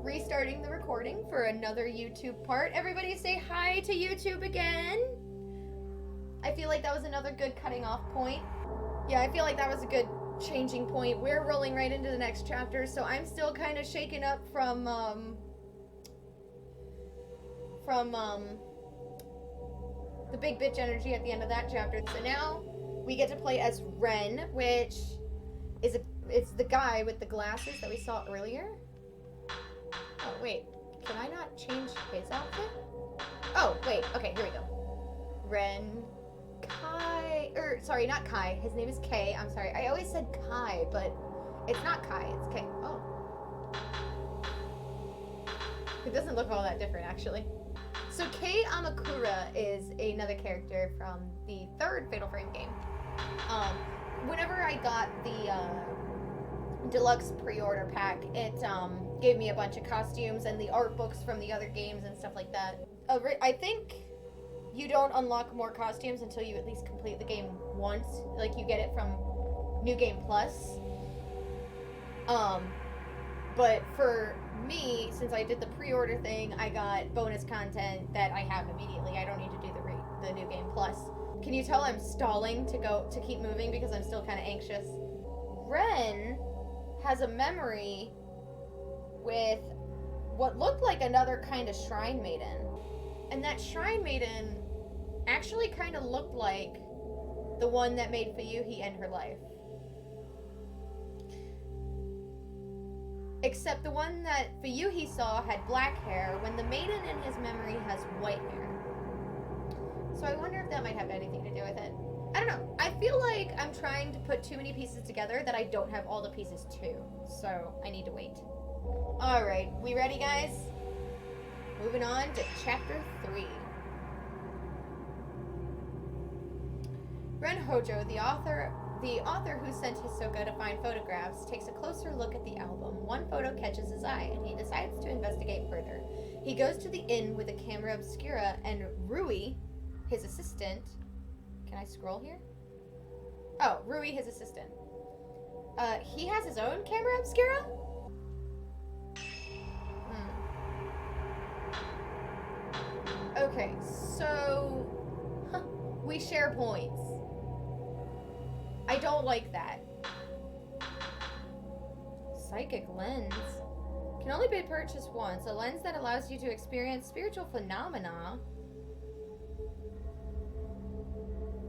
restarting the recording for another YouTube part. Everybody say hi to YouTube again. I feel like that was another good cutting off point. Yeah, I feel like that was a good changing point. We're rolling right into the next chapter, so I'm still kind of shaken up from the big bitch energy at the end of that chapter. So now we get to play as Ren, which is it's the guy with the glasses that we saw earlier. Oh wait, can I not change his outfit? Oh wait, okay, here we go. Ren Kai, sorry, not Kai. His name is Kay. I'm sorry. I always said Kai, but it's not Kai. It's Kay. Oh, it doesn't look all that different actually. So Kei Amakura is another character from the third Fatal Frame game. Whenever I got the deluxe pre-order pack, it gave me a bunch of costumes and the art books from the other games and stuff like that. I think you don't unlock more costumes until you at least complete the game once. Like, you get it from New Game Plus. But for me, since I did the pre-order thing, I got bonus content that I have immediately. I don't need to do the New Game Plus. Can you tell I'm stalling to keep moving because I'm still kind of anxious? Ren has a memory with what looked like another kind of Shrine Maiden. And that Shrine Maiden actually kind of looked like the one that made Fuyuhi end her life. Except the one that Fuyuhi saw had black hair, when the maiden in his memory has white hair. So I wonder if that might have anything to do with it. I don't know. I feel like I'm trying to put too many pieces together that I don't have all the pieces to. So I need to wait. Alright, we ready, guys? Moving on to chapter 3. Ren Hojo, the author who sent Hisoka to find photographs, takes a closer look at the album. One photo catches his eye, and he decides to investigate further. He goes to the inn with a camera obscura, and Rui, his assistant... Can I scroll here? Oh, Rui, his assistant. He has his own camera obscura? Okay, so... we share points. I don't like that. Psychic lens. Can only be purchased once. A lens that allows you to experience spiritual phenomena.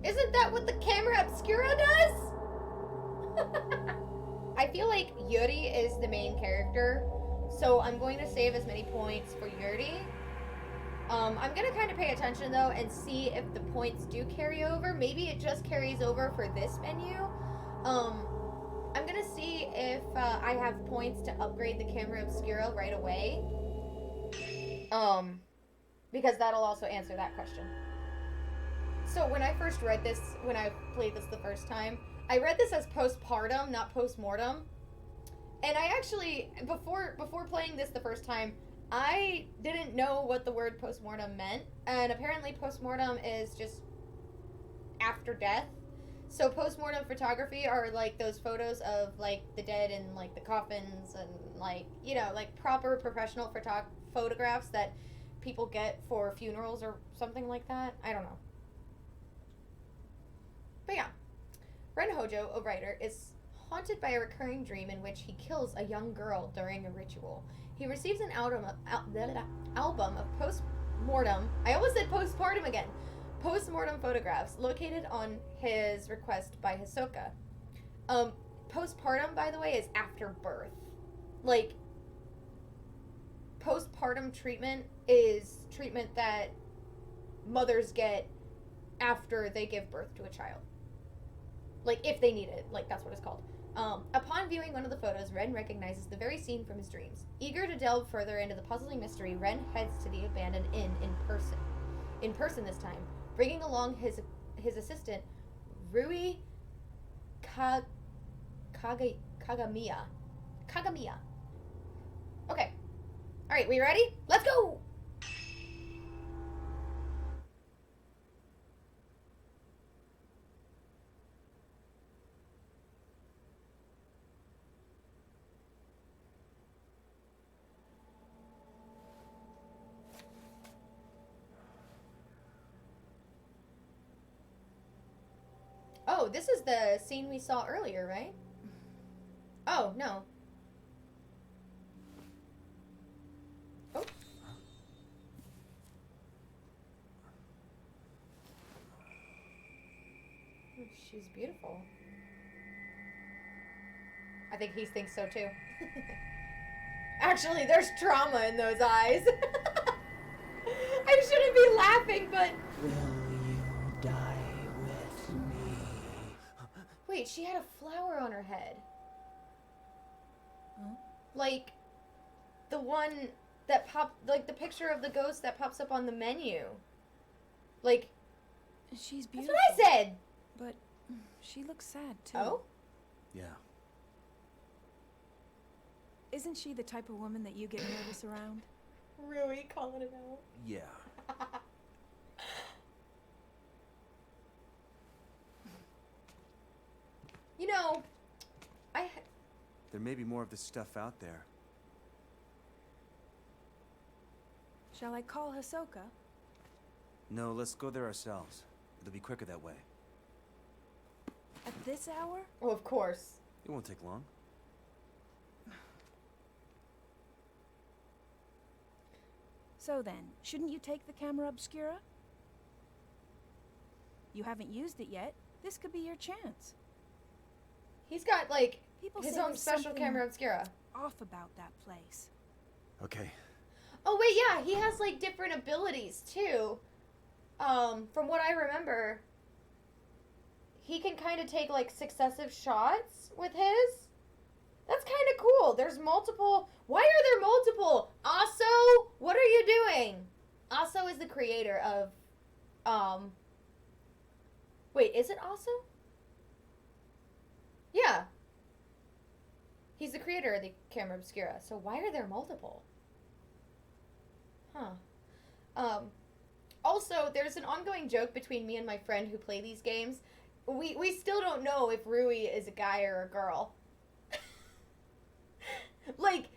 Isn't that what the camera obscura does? I feel like Yuri is the main character, so I'm going to save as many points for Yuri. I'm going to kind of pay attention, though, and see if the points do carry over. Maybe it just carries over for this menu. I'm going to see if I have points to upgrade the camera obscura right away. Because that'll also answer that question. So when I first read this, when I played this the first time, I read this as postpartum, not postmortem. And I actually, before playing this the first time, I didn't know what the word postmortem meant, and apparently postmortem is just after death. So postmortem photography are like those photos of like the dead in like the coffins and like, you know, like proper professional photographs that people get for funerals or something like that. I don't know. But yeah, Ren Hojo, a writer, is haunted by a recurring dream in which he kills a young girl during a ritual. He receives an album of post-mortem, I almost said postpartum again, post-mortem photographs located on his request by Hisoka. Postpartum, by the way, is after birth. Like, postpartum treatment is treatment that mothers get after they give birth to a child. Like, if they need it. Like, that's what it's called. Upon viewing one of the photos, Ren recognizes the very scene from his dreams. Eager to delve further into the puzzling mystery, Ren heads to the abandoned inn in person. In person this time, bringing along his assistant, Rui Kagamiya. Okay. Alright, we ready? Let's go! Oh, this is the scene we saw earlier, right? Oh, no. Oh. She's beautiful. I think he thinks so too. Actually, there's trauma in those eyes. I shouldn't be laughing, but... Will you die with me? Wait, she had a flower on her head. Huh? Like, the one that popped... Like, the picture of the ghost that pops up on the menu. Like... She's beautiful. That's what I said! But she looks sad, too. Oh? Yeah. Isn't she the type of woman that you get nervous around? Really calling it out. Yeah. You know, There may be more of this stuff out there. Shall I call Hisoka? No, let's go there ourselves. It'll be quicker that way. At this hour? Oh, of course. It won't take long. So then, shouldn't you take the camera obscura? You haven't used it yet. This could be your chance. He's got, like, People his say own there's special something camera obscura. Off about that place. Okay. Oh, wait, yeah, he has, like, different abilities, too. From what I remember, he can kind of take, like, successive shots with his. That's kind of cool. There's multiple... Why are there multiple? Aso, what are you doing? Aso is the creator of, Wait, is it Aso? Yeah. He's the creator of the camera obscura, so why are there multiple? Huh. Also, there's an ongoing joke between me and my friend who play these games. We still don't know if Rui is a guy or a girl. Like,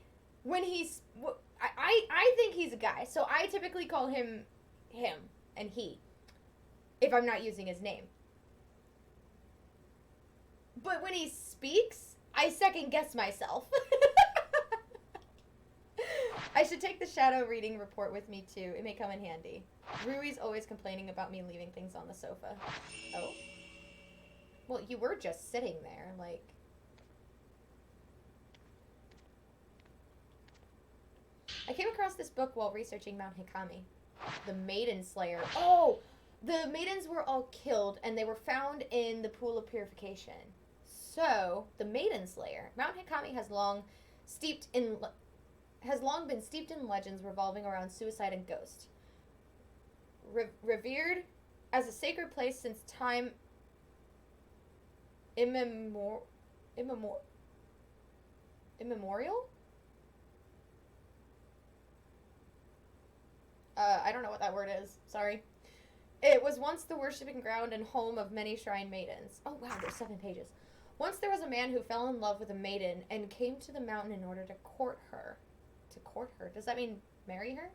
when he's... I think he's a guy, so I typically call him and he, if I'm not using his name. But when he speaks, I second guess myself. I should take the shadow reading report with me too. It may come in handy. Rui's always complaining about me leaving things on the sofa. Oh. Well, you were just sitting there, like... I came across this book while researching Mount Hikami. The Maiden Slayer. Oh! The maidens were all killed, and they were found in the Pool of Purification. So, the Maiden Slayer. Mount Hikami has long been steeped in legends revolving around suicide and ghost. Revered as a sacred place since time immemorial? I don't know what that word is. Sorry. It was once the worshipping ground and home of many shrine maidens. Oh, wow, there's 7 pages. Once there was a man who fell in love with a maiden and came to the mountain in order to court her. To court her? Does that mean marry her?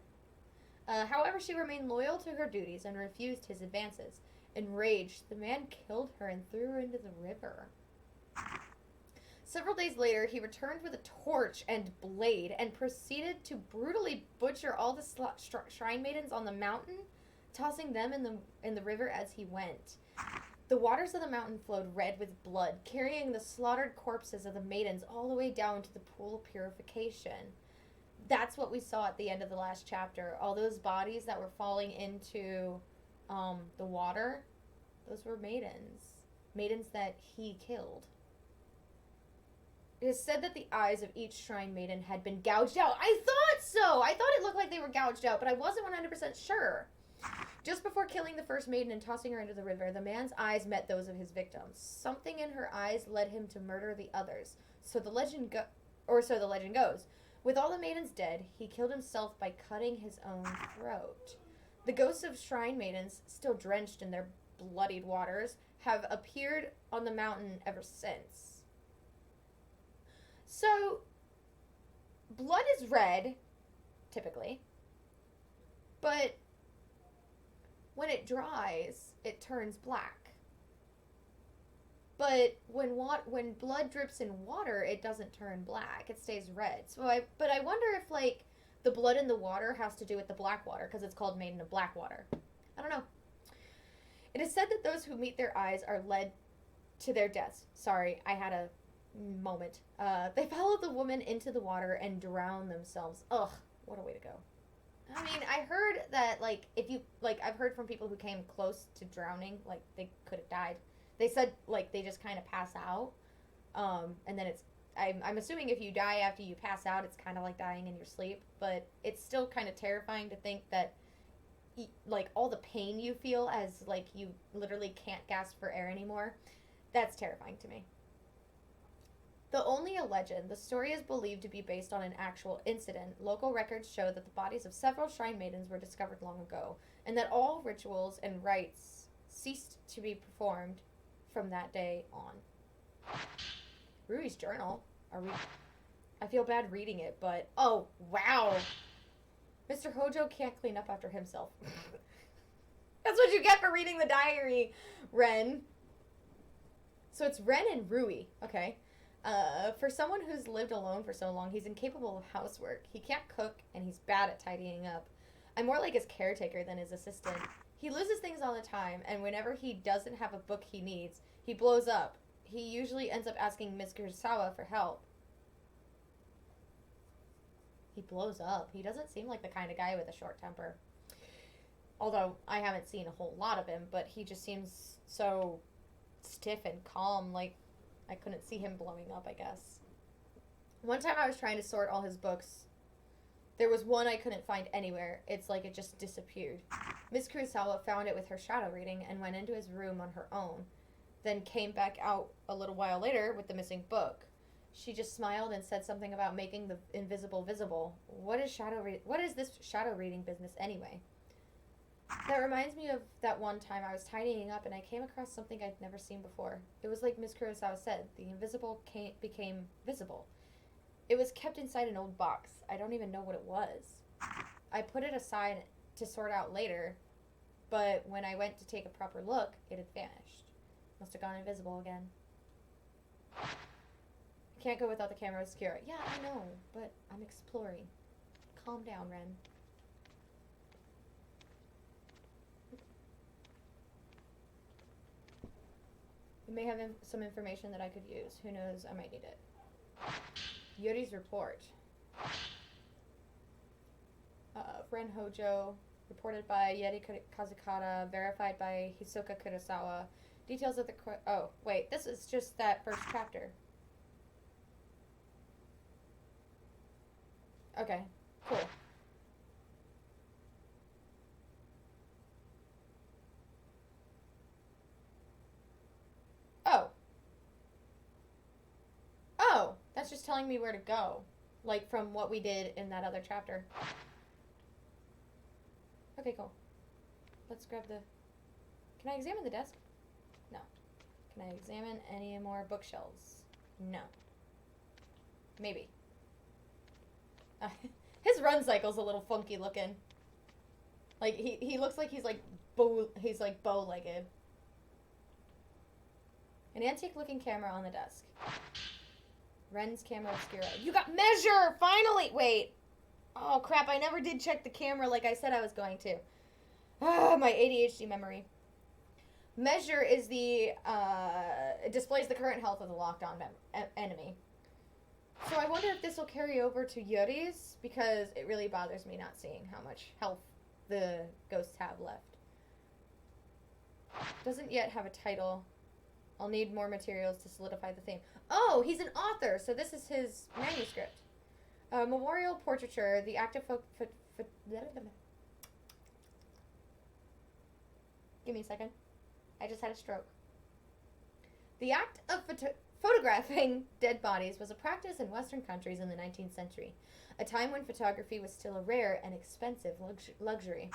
However, she remained loyal to her duties and refused his advances. Enraged, the man killed her and threw her into the river. Several days later, he returned with a torch and blade and proceeded to brutally butcher all the shrine maidens on the mountain, tossing them in the river as he went. The waters of the mountain flowed red with blood, carrying the slaughtered corpses of the maidens all the way down to the Pool of Purification. That's what we saw at the end of the last chapter. All those bodies that were falling into the water, those were maidens. Maidens that he killed. It is said that the eyes of each shrine maiden had been gouged out. I thought so! I thought it looked like they were gouged out, but I wasn't 100% sure. Just before killing the first maiden and tossing her into the river, the man's eyes met those of his victims. Something in her eyes led him to murder the others. So the legend goes. With all the maidens dead, he killed himself by cutting his own throat. The ghosts of shrine maidens, still drenched in their bloodied waters, have appeared on the mountain ever since. So, blood is red, typically, but when it dries, it turns black. But when blood drips in water, it doesn't turn black. It stays red. But I wonder if like the blood in the water has to do with the black water because it's called Maiden of Black Water. I don't know. It is said that those who meet their eyes are led to their deaths. Sorry, I had a moment. They follow the woman into the water and drown themselves. Ugh, what a way to go. I mean, I heard that, like, if you, like, I've heard from people who came close to drowning, like, they could have died. They said, like, they just kind of pass out. And then I'm assuming if you die after you pass out, it's kind of like dying in your sleep. But it's still kind of terrifying to think that, like, all the pain you feel as, like, you literally can't gasp for air anymore. That's terrifying to me. Though only a legend, the story is believed to be based on an actual incident. Local records show that the bodies of several shrine maidens were discovered long ago, and that all rituals and rites ceased to be performed from that day on. Rui's journal. I feel bad reading it, but oh wow, Mr. Hojo can't clean up after himself. That's what you get for reading the diary, Ren. So it's Ren and Rui. Okay. For someone who's lived alone for so long, he's incapable of housework. He can't cook, and he's bad at tidying up. I'm more like his caretaker than his assistant. He loses things all the time, and whenever he doesn't have a book he needs, he blows up. He usually ends up asking Ms. Kurosawa for help. He blows up. He doesn't seem like the kind of guy with a short temper. Although, I haven't seen a whole lot of him, but he just seems so stiff and calm, like I couldn't see him blowing up, I guess. One time I was trying to sort all his books. There was one I couldn't find anywhere. It's like it just disappeared. Miss Kurosawa found it with her shadow reading and went into his room on her own. Then came back out a little while later with the missing book. She just smiled and said something about making the invisible visible. What is this shadow reading business anyway? That reminds me of that one time I was tidying up and I came across something I'd never seen before. It was like Miss Kurosawa said, the invisible became visible. It was kept inside an old box. I don't even know what it was. I put it aside to sort out later, but when I went to take a proper look, it had vanished. Must have gone invisible again. I can't go without the camera obscura. Yeah, I know, but I'm exploring. Calm down, Ren. You may have some information that I could use. Who knows? I might need it. Yuri's report. Ren Hojo, reported by Yeti Kazukata, verified by Hisoka Kurosawa. Details of the... Oh, wait. This is just that first chapter. Okay. Cool. Oh. Oh, that's just telling me where to go. Like from what we did in that other chapter. Okay, cool. Let's grab the... Can I examine the desk? No. Can I examine any more bookshelves? No. Maybe. His run cycle's a little funky looking. Like, he looks like he's like bow-legged. An antique-looking camera on the desk. Ren's camera obscura. You got measure! Finally! Wait. Oh, crap. I never did check the camera like I said I was going to. Ah, my ADHD memory. Measure is the, it displays the current health of the locked-on enemy. So I wonder if this will carry over to Yuri's, because it really bothers me not seeing how much health the ghosts have left. Doesn't yet have a title. I'll need more materials to solidify the theme. Oh, he's an author, so this is his manuscript. Memorial portraiture, the act of Give me a second. I just had a stroke. The act of photographing dead bodies was a practice in Western countries in the 19th century, a time when photography was still a rare and expensive luxury.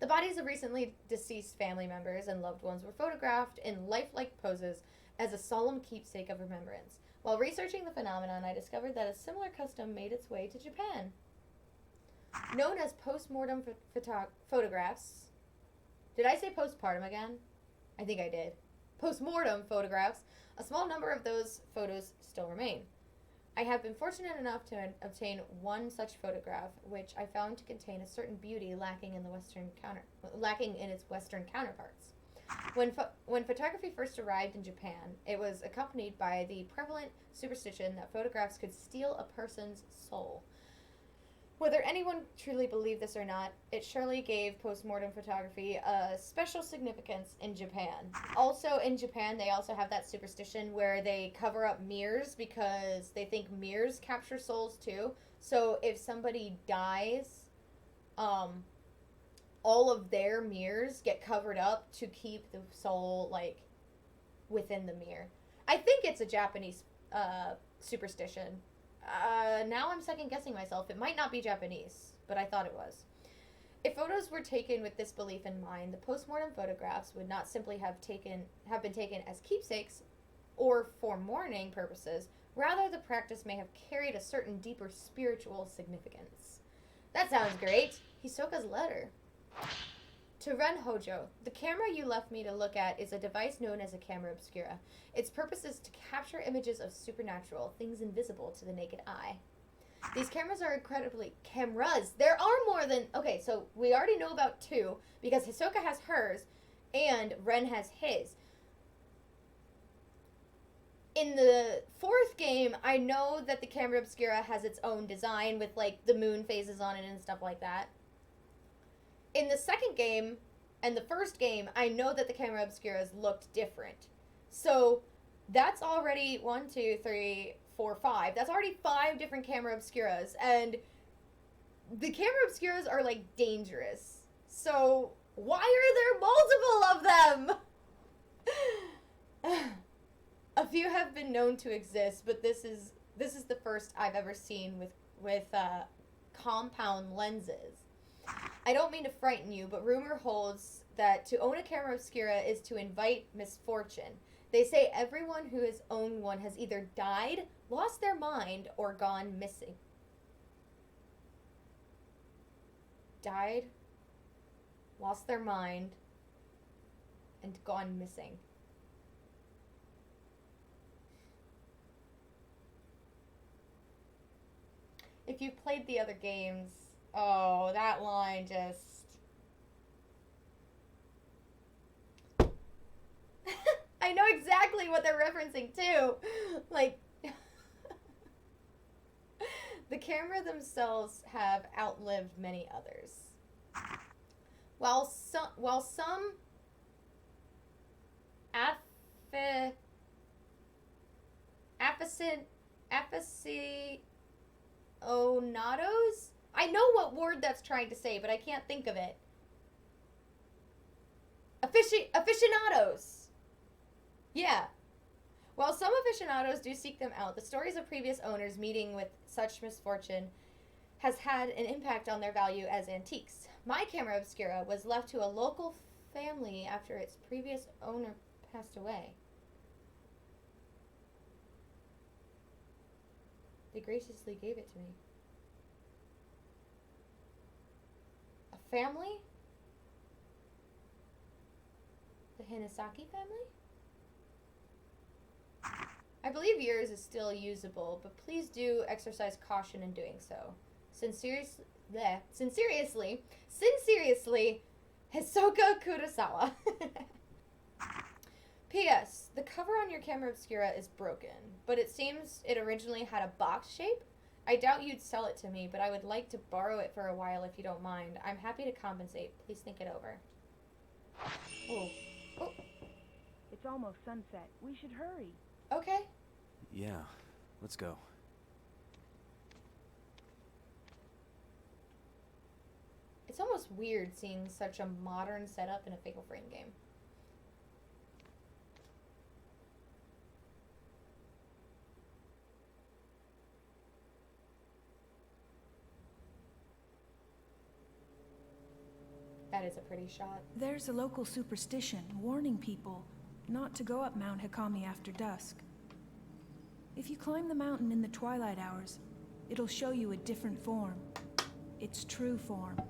The bodies of recently deceased family members and loved ones were photographed in lifelike poses as a solemn keepsake of remembrance. While researching the phenomenon, I discovered that a similar custom made its way to Japan. Known as post-mortem photographs. Did I say postpartum again? I think I did. post-mortem photographs, a small number of those photos still remain. I have been fortunate enough to obtain one such photograph, which I found to contain a certain beauty lacking in its Western counterparts. When photography first arrived in Japan, it was accompanied by the prevalent superstition that photographs could steal a person's soul. Whether anyone truly believed this or not, it surely gave postmortem photography a special significance in Japan. Also, in Japan, they also have that superstition where they cover up mirrors because they think mirrors capture souls too. So if somebody dies, all of their mirrors get covered up to keep the soul, like, within the mirror. I think it's a Japanese superstition. Now I'm second guessing myself. It might not be Japanese, but I thought it was. If photos were taken with this belief in mind, the postmortem photographs would not simply have been taken as keepsakes or for mourning purposes. Rather, the practice may have carried a certain deeper spiritual significance. That sounds great. Hisoka's letter. To Ren Hojo, the camera you left me to look at is a device known as a camera obscura. Its purpose is to capture images of supernatural, things invisible to the naked eye. These cameras are cameras. There are more than, okay, so we already know about two, because Hisoka has hers, and Ren has his. In the fourth game, I know that the camera obscura has its own design with, like, the moon phases on it and stuff like that. In the second game and the first game, I know that the camera obscuras looked different. So that's already 1, 2, 3, 4, 5. That's already 5 different camera obscuras. And the camera obscuras are, like, dangerous. So why are there multiple of them? A few have been known to exist, but this is the first I've ever seen with compound lenses. I don't mean to frighten you, but rumor holds that to own a camera obscura is to invite misfortune. They say everyone who has owned one has either died, lost their mind, or gone missing. Died, lost their mind, and gone missing. If you've played the other games, oh, that line just... I know exactly what they're referencing, too. Like, the camera themselves have outlived many others. While some aficionados? I know what word that's trying to say, but I can't think of it. Aficionados. Yeah. While some aficionados do seek them out, the stories of previous owners meeting with such misfortune has had an impact on their value as antiques. My camera obscura was left to a local family after its previous owner passed away. They graciously gave it to me. A family? The Hinasaki family? I believe yours is still usable, but please do exercise caution in doing so. Sincerely, Hisoka Kurosawa. P.S. The cover on your camera obscura is broken, but it seems it originally had a box shape. I doubt you'd sell it to me, but I would like to borrow it for a while if you don't mind. I'm happy to compensate. Please think it over. Oh. Oh. It's almost sunset. We should hurry. Okay. Yeah, let's go. It's almost weird seeing such a modern setup in a Fatal Frame game. That is a pretty shot. There's a local superstition warning people not to go up Mount Hikami after dusk. If you climb the mountain in the twilight hours, it'll show you a different form. Its true form.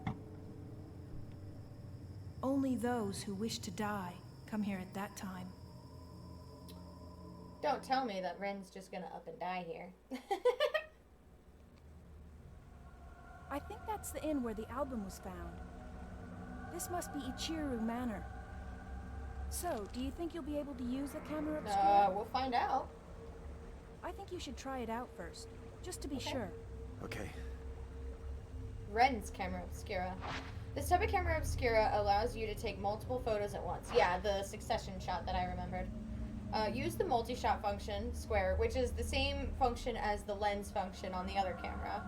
Only those who wish to die come here at that time. Don't tell me that Ren's just gonna up and die here. I think that's the inn where the album was found. This must be Ichiru Manor. So, do you think you'll be able to use a camera obscura? We'll find out. I think you should try it out first, just to be Okay. sure. Okay. Ren's camera obscura. This type of camera obscura allows you to take multiple photos at once. Yeah, the succession shot that I remembered. Use the multi-shot function, square, which is the same function as the lens function on the other camera,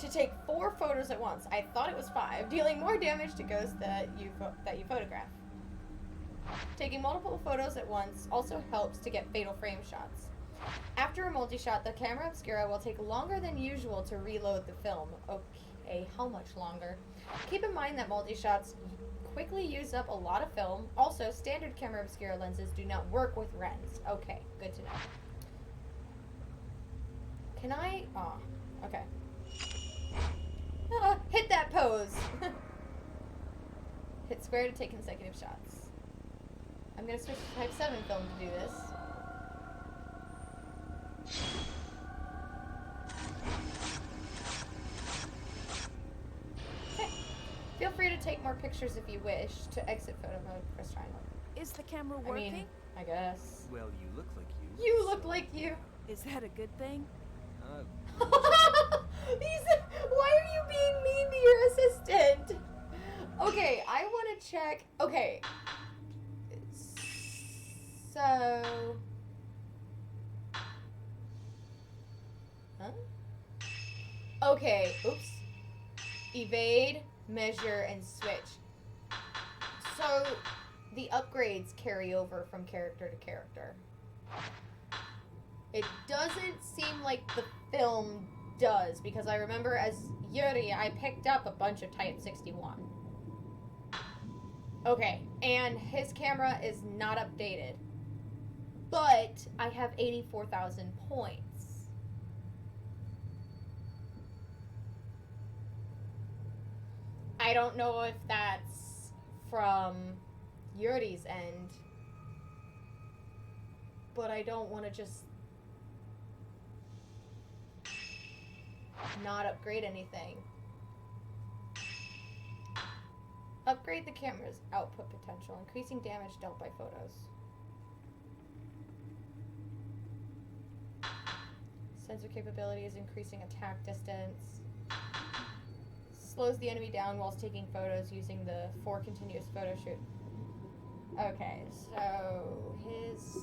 to take 4 photos at once. I thought it was 5, dealing more damage to ghosts that you photograph. Taking multiple photos at once also helps to get fatal frame shots. After a multi-shot, the camera obscura will take longer than usual to reload the film. Okay, how much longer? Keep in mind that multi-shots quickly use up a lot of film. Also, standard camera obscura lenses do not work with Rens. Okay, good to know. Can I? Oh, okay. Hit that pose! Hit square to take consecutive shots. I'm gonna switch to Type 7 film to do this. Okay. Feel free to take more pictures if you wish. To exit photo mode, press triangle. Is the camera working? I mean, I guess. Well, you look like you. You look like you. Is that a good thing? Why are you being mean to your assistant? Okay, I want to check. Okay. So. Huh? Okay, oops. Evade, measure, and switch. So, the upgrades carry over from character to character. It doesn't seem like the film does, because I remember as Yuri, I picked up a bunch of Type 61. Okay, and his camera is not updated. But I have 84,000 points. I don't know if that's from Yuri's end, but I don't want to just not upgrade anything. Upgrade the camera's output potential, increasing damage dealt by photos. Sensor capability is increasing attack distance. Slows the enemy down whilst taking photos using the 4 continuous photo shoot. Okay, so his...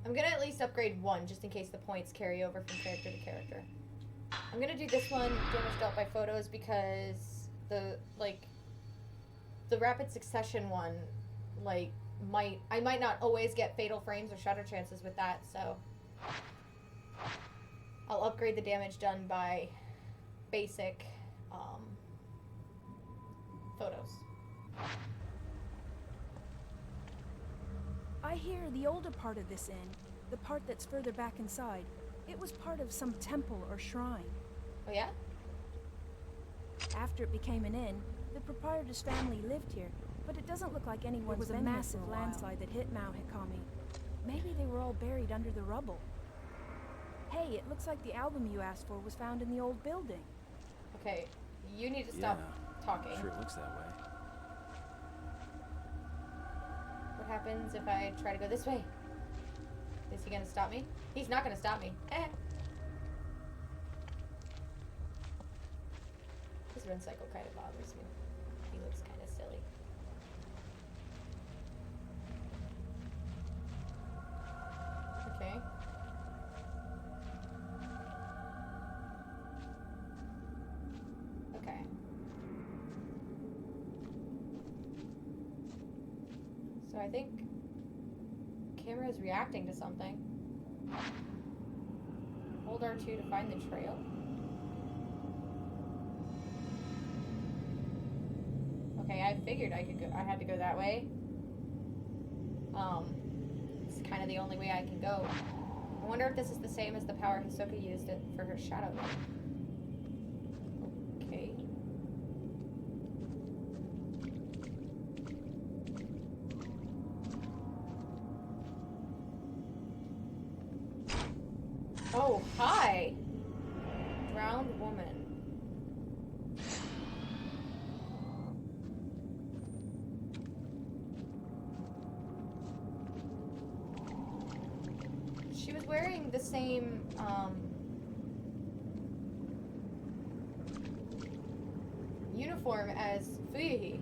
I'm gonna at least upgrade 1 just in case the points carry over from character to character. I'm gonna do this one, damage dealt by photos, because the rapid succession one, I might not always get fatal frames or shutter chances with that, so I'll upgrade the damage done by basic photos. I hear the older part of this inn, the part that's further back inside, it was part of some temple or shrine. Oh yeah? After it became an inn, the proprietor's family lived here, but it doesn't look like anyone's been there. It was a massive landslide that hit Mount Hikami. Maybe they were all buried under the rubble. Hey, it looks like the album you asked for was found in the old building. Okay, you need to stop talking. Sure looks that way. What happens if I try to go this way? Is he gonna stop me? He's not gonna stop me. This run cycle kind of bothers me. He looks kind of silly. Okay. Okay. So I think camera is reacting to something. Hold R2 to find the trail. Okay, I figured I could go. I had to go that way. It's kind of the only way I can go. I wonder if this is the same as the power Hisoka used it for her shadow. Oh, hi. Drowned woman. She was wearing the same, uniform as Fuyuhi.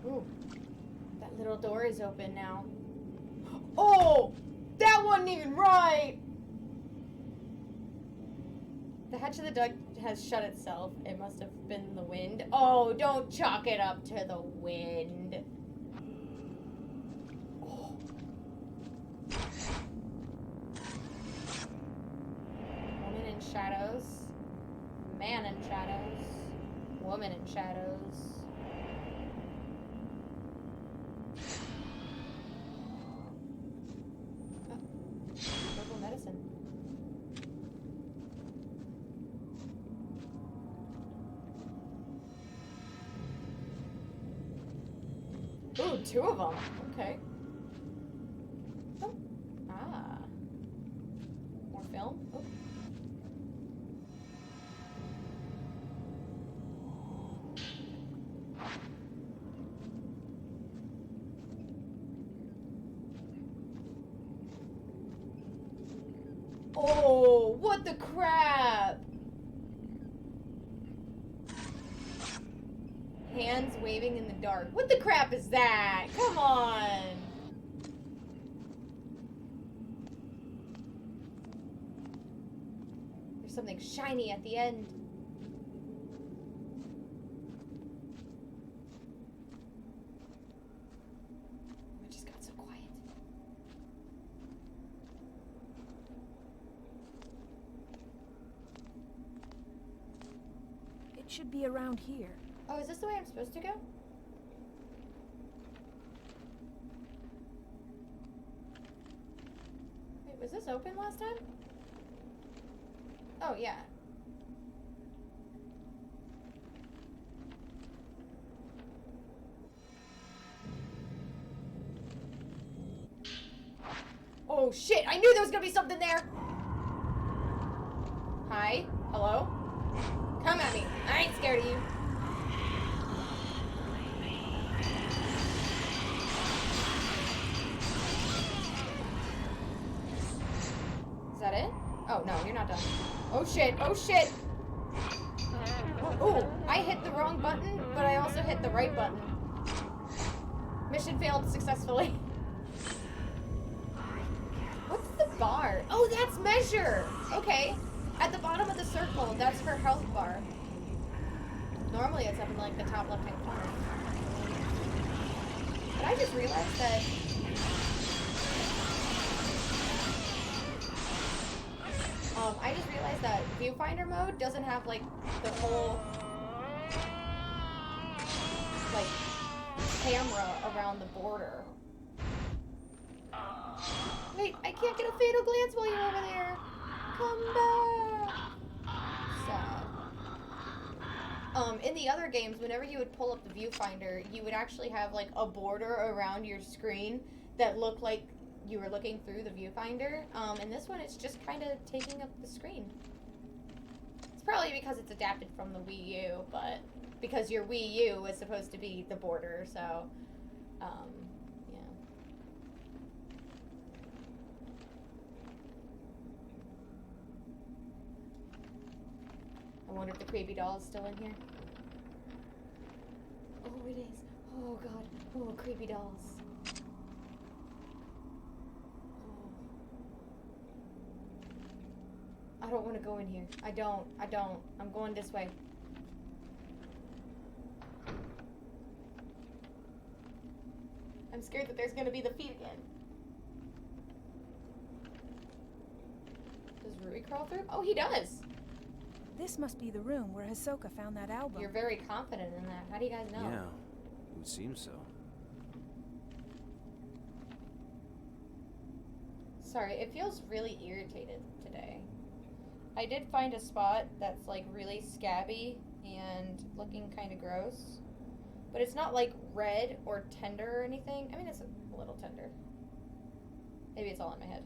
Ooh, that little door is open now. Oh, that wasn't even right! The hatch of the duct has shut itself. It must have been the wind. Oh, don't chalk it up to the wind. Oh. Woman in shadows. Man in shadows. Woman in shadows. Purple medicine. Ooh, 2 of them. Okay. Oh. Ah. More film. Oh. Oh, what the crap? Hands waving in the dark. What the crap is that? Come on. There's something shiny at the end. It just got so quiet. It should be around here. Oh, is this the way I'm supposed to go? Wait, was this open last time? Oh, yeah. Oh, shit! I knew there was gonna be something there! Hi? Hello? Come at me. I ain't scared of you. Is that it? Oh, no, you're not done. Oh, shit. Oh, shit. Oh, I hit the wrong button, but I also hit the right button. Mission failed successfully. What's the bar? Oh, that's measure. Okay. At the bottom of the circle, that's her health bar. Normally it's up in, like, the top left-hand corner. But I just realized that... I just realized that viewfinder mode doesn't have, like, the whole, like, camera around the border. Wait, I can't get a fatal glance while you're over there. Come back. Sad. In the other games, whenever you would pull up the viewfinder, you would actually have, like, a border around your screen that looked like you were looking through the viewfinder. In this one, it's just kind of taking up the screen. It's probably because it's adapted from the Wii U, but because your Wii U is supposed to be the border, so, yeah. I wonder if the creepy doll is still in here. Oh, it is. Oh, God. Oh, creepy dolls. I don't want to go in here. I don't. I'm going this way. I'm scared that there's going to be the feet again. Does Rui crawl through? Oh, he does. This must be the room where Hisoka found that album. You're very confident in that. How do you guys know? Yeah, it would seem so. Sorry, it feels really irritated today. I did find a spot that's like really scabby and looking kind of gross. But it's not like red or tender or anything. I mean, it's a little tender. Maybe it's all in my head.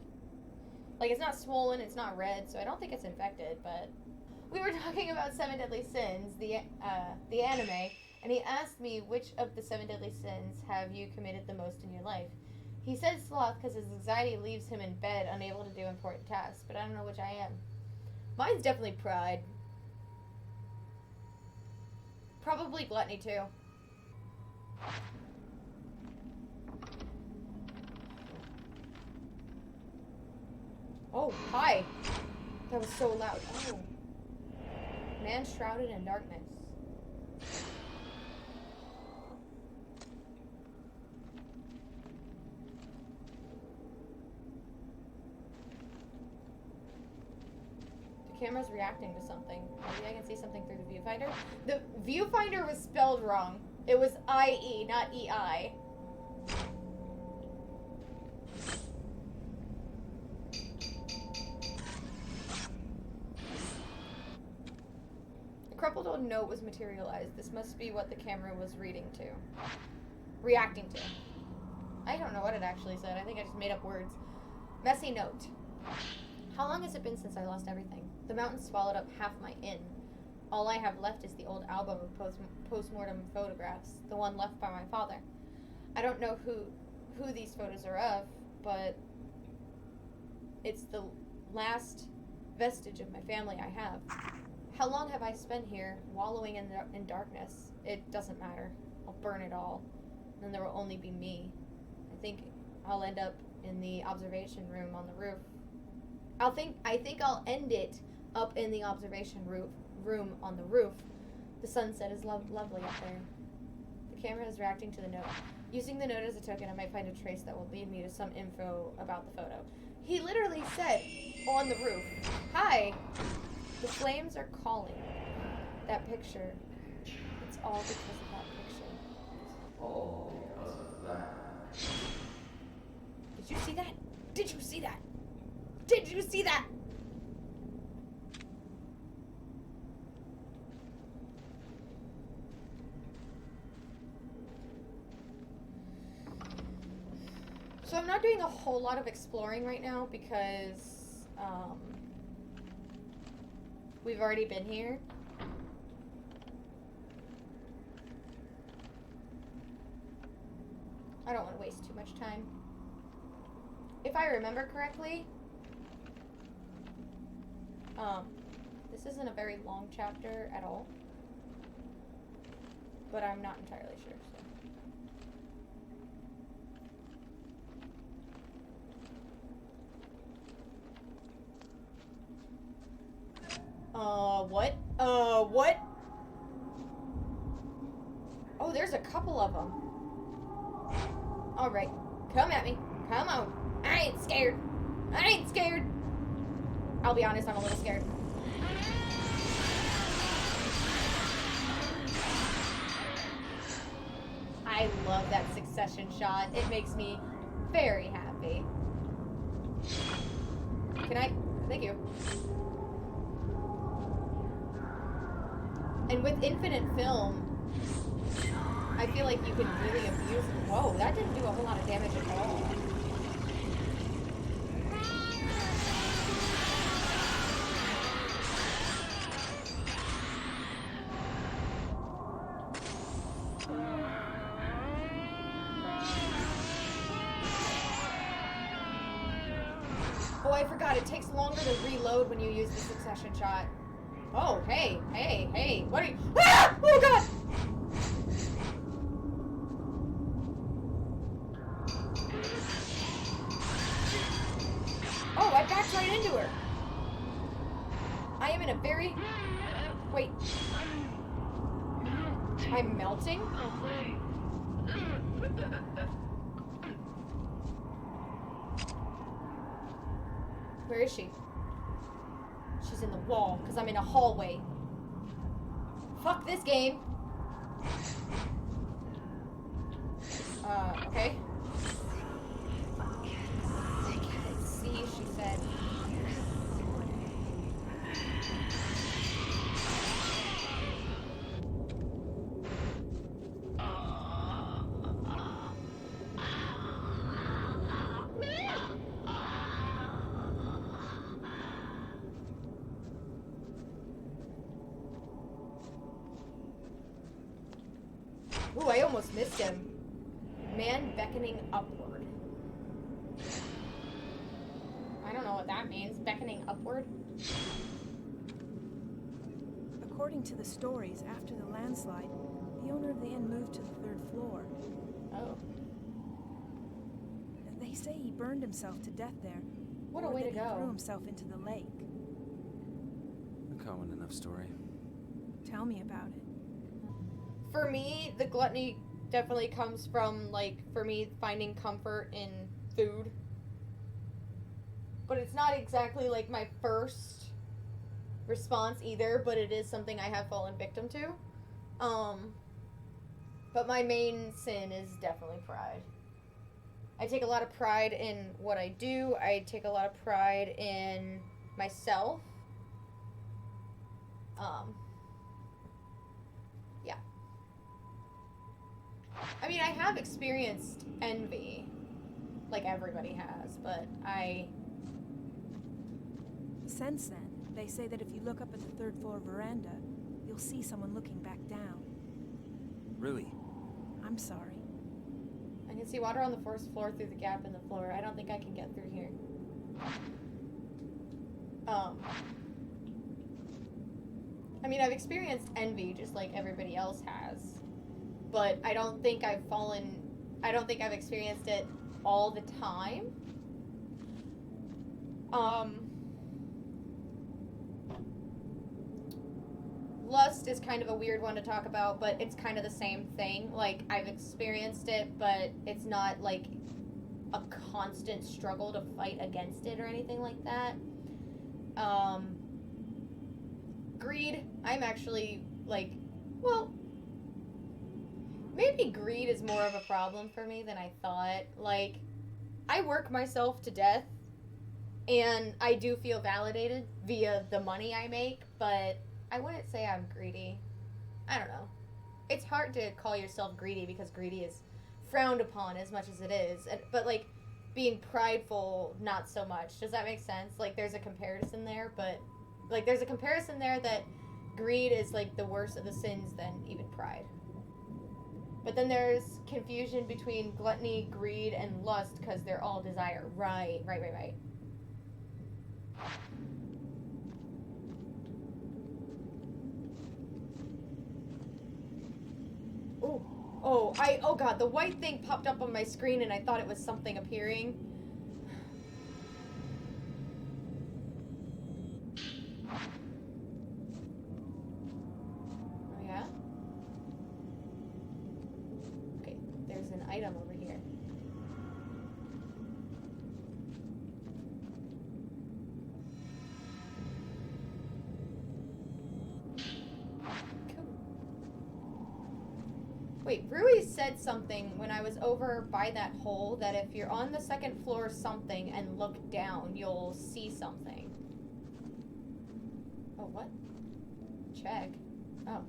Like, it's not swollen, it's not red, so I don't think it's infected, but... We were talking about Seven Deadly Sins, the anime, and he asked me which of the Seven Deadly Sins have you committed the most in your life. He said sloth because his anxiety leaves him in bed unable to do important tasks, but I don't know which I am. Mine's definitely pride. Probably gluttony, too. Oh, hi. That was so loud. Oh. Man shrouded in darkness. The camera's reacting to something. Maybe I can see something through the viewfinder. The viewfinder was spelled wrong. It was I-E, not E-I. A crumpled old note was materialized. This must be what the camera was reading to. Reacting to. I don't know what it actually said. I think I just made up words. Messy note. How long has it been since I lost everything? The mountain swallowed up half my inn. All I have left is the old album of post-mortem photographs, the one left by my father. I don't know who these photos are of, but it's the last vestige of my family I have. How long have I spent here, wallowing in darkness? It doesn't matter. I'll burn it all. Then there will only be me. I think I'll end up in the observation room on the roof. I think I'll end it up in the observation room on the roof. The sunset is lovely up there. The camera is reacting to the note. Using the note as a token, I might find a trace that will lead me to some info about the photo. He literally said, on the roof, hi, the flames are calling. That picture, it's all because of that picture. All because of that. Did you see that? Did you see that? Did you see that? So I'm not doing a whole lot of exploring right now because we've already been here. I don't want to waste too much time. If I remember correctly, this isn't a very long chapter at all, but I'm not entirely sure. What? What? Oh, there's a couple of them. Alright, come at me. Come on. I ain't scared. I ain't scared. I'll be honest, I'm a little scared. I love that succession shot. It makes me very happy. Can I? Thank you. And with infinite film, I feel like you can really abuse it. Whoa, that didn't do a whole lot of damage at all. Oh, I forgot. It takes longer to reload when you use the succession shot. Oh, hey, hey, hey. What are you? Ah! Oh, God! Oh, I backed right into her. I am in a very... Wait. I'm melting? Where is she? She's in the wall, because I'm in a hallway. Fuck this game. Okay. I can't see Ooh, I almost missed him. Man beckoning upward. I don't know what that means. Beckoning upward? According to the stories, after the landslide, the owner of the inn moved to the 3rd floor. Oh. They say he burned himself to death there. What a or way that to he go. threw himself into the lake. A common enough story. Tell me about it. For me, the gluttony definitely comes from, like, for me, finding comfort in food. But it's not exactly, like, my first response either, but it is something I have fallen victim to. But my main sin is definitely pride. I take a lot of pride in what I do. I take a lot of pride in myself. Yeah. I mean, I have experienced envy, like everybody has, but Since then, they say that if you look up at the 3rd floor veranda, you'll see someone looking back down. Really? I'm sorry. I can see water on the 4th floor through the gap in the floor. I don't think I can get through here. I mean, I've experienced envy just like everybody else has, but I don't think I've experienced it all the time. Lust is kind of a weird one to talk about, but it's kind of the same thing. Like, I've experienced it, but it's not like a constant struggle to fight against it or anything like that. Greed, I'm actually, like, well, maybe greed is more of a problem for me than I thought. Like, I work myself to death, and I do feel validated via the money I make, but I wouldn't say I'm greedy. I don't know. It's hard to call yourself greedy because greedy is frowned upon as much as it is. But, like, being prideful, not so much. Does that make sense? Like, there's a comparison there, but, like, there's a comparison there that greed is, like, the worst of the sins than even pride. But then there's confusion between gluttony, greed, and lust because they're all desire. Right. Oh god, the white thing popped up on my screen and I thought it was something appearing. Oh yeah? Okay, there's an item over here. Wait, Rui said something when I was over by that hole that if you're on the 2nd floor something and look down, you'll see something. Oh, what? Check. Oh.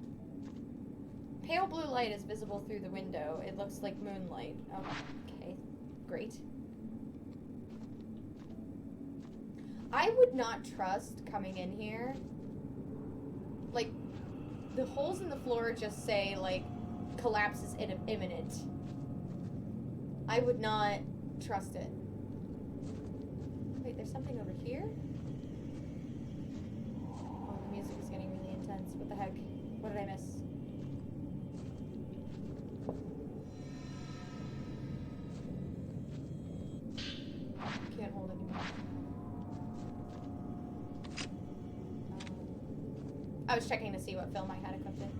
Pale blue light is visible through the window. It looks like moonlight. Oh, okay. Great. I would not trust coming in here. Like, the holes in the floor just say, like, collapse is imminent. I would not trust it. Wait, there's something over here? Oh, the music is getting really intense. What the heck? What did I miss? Can't hold anymore. I was checking to see what film I had equipped in.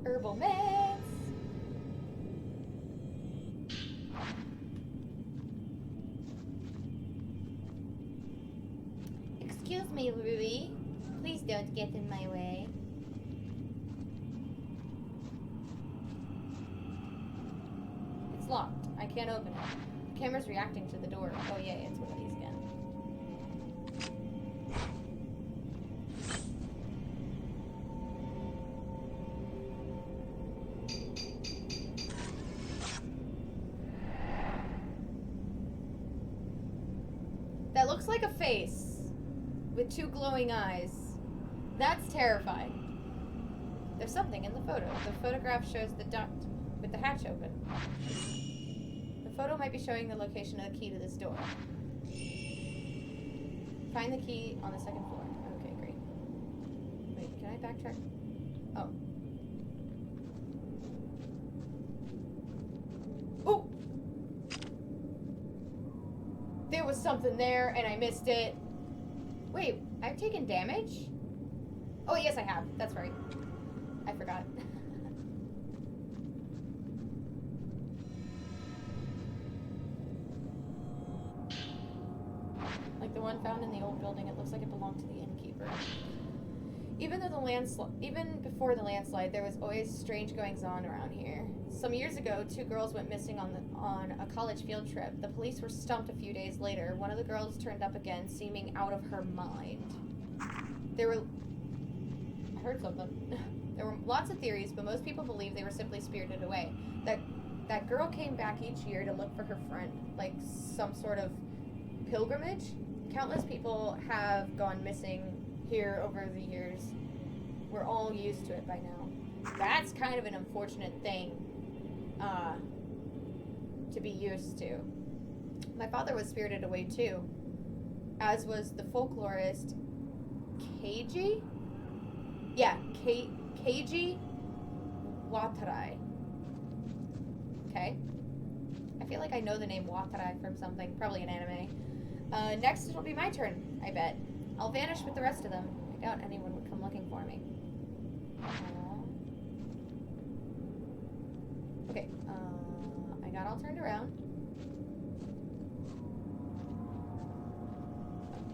Herbal meds. Excuse me, Rui. Please don't get in my way. It's locked. I can't open it. The camera's reacting to the door. Oh yay, it's one of these again. looks like a face with two glowing eyes. That's terrifying. There's something in the photo. The photograph shows the duct with the hatch open. The photo might be showing the location of the key to this door. Find the key on the second floor. Okay, great. Wait, can I backtrack? Oh. Oh! There was something there and I missed it. Wait, I've taken damage? Oh, yes, I have. That's right. I forgot. Like the one found in the old building, it looks like it belonged to the innkeeper. Even before the landslide, there was always strange goings-on around here. Some years ago, 2 girls went missing on a college field trip. The police were stumped a few days later. One of the girls turned up again, seeming out of her mind. I heard something. There were lots of theories, but most people believe they were simply spirited away. That girl came back each year to look for her friend, like some sort of pilgrimage. Countless people have gone missing here over the years. We're all used to it by now. That's kind of an unfortunate thing to be used to. My father was spirited away too, as was the folklorist Keiji? Yeah, Keiji Watarai. Okay. I feel like I know the name Watarai from something, probably an anime. Next it'll be my turn, I bet. I'll vanish with the rest of them. I doubt anyone would come looking for me. Okay, I got all turned around.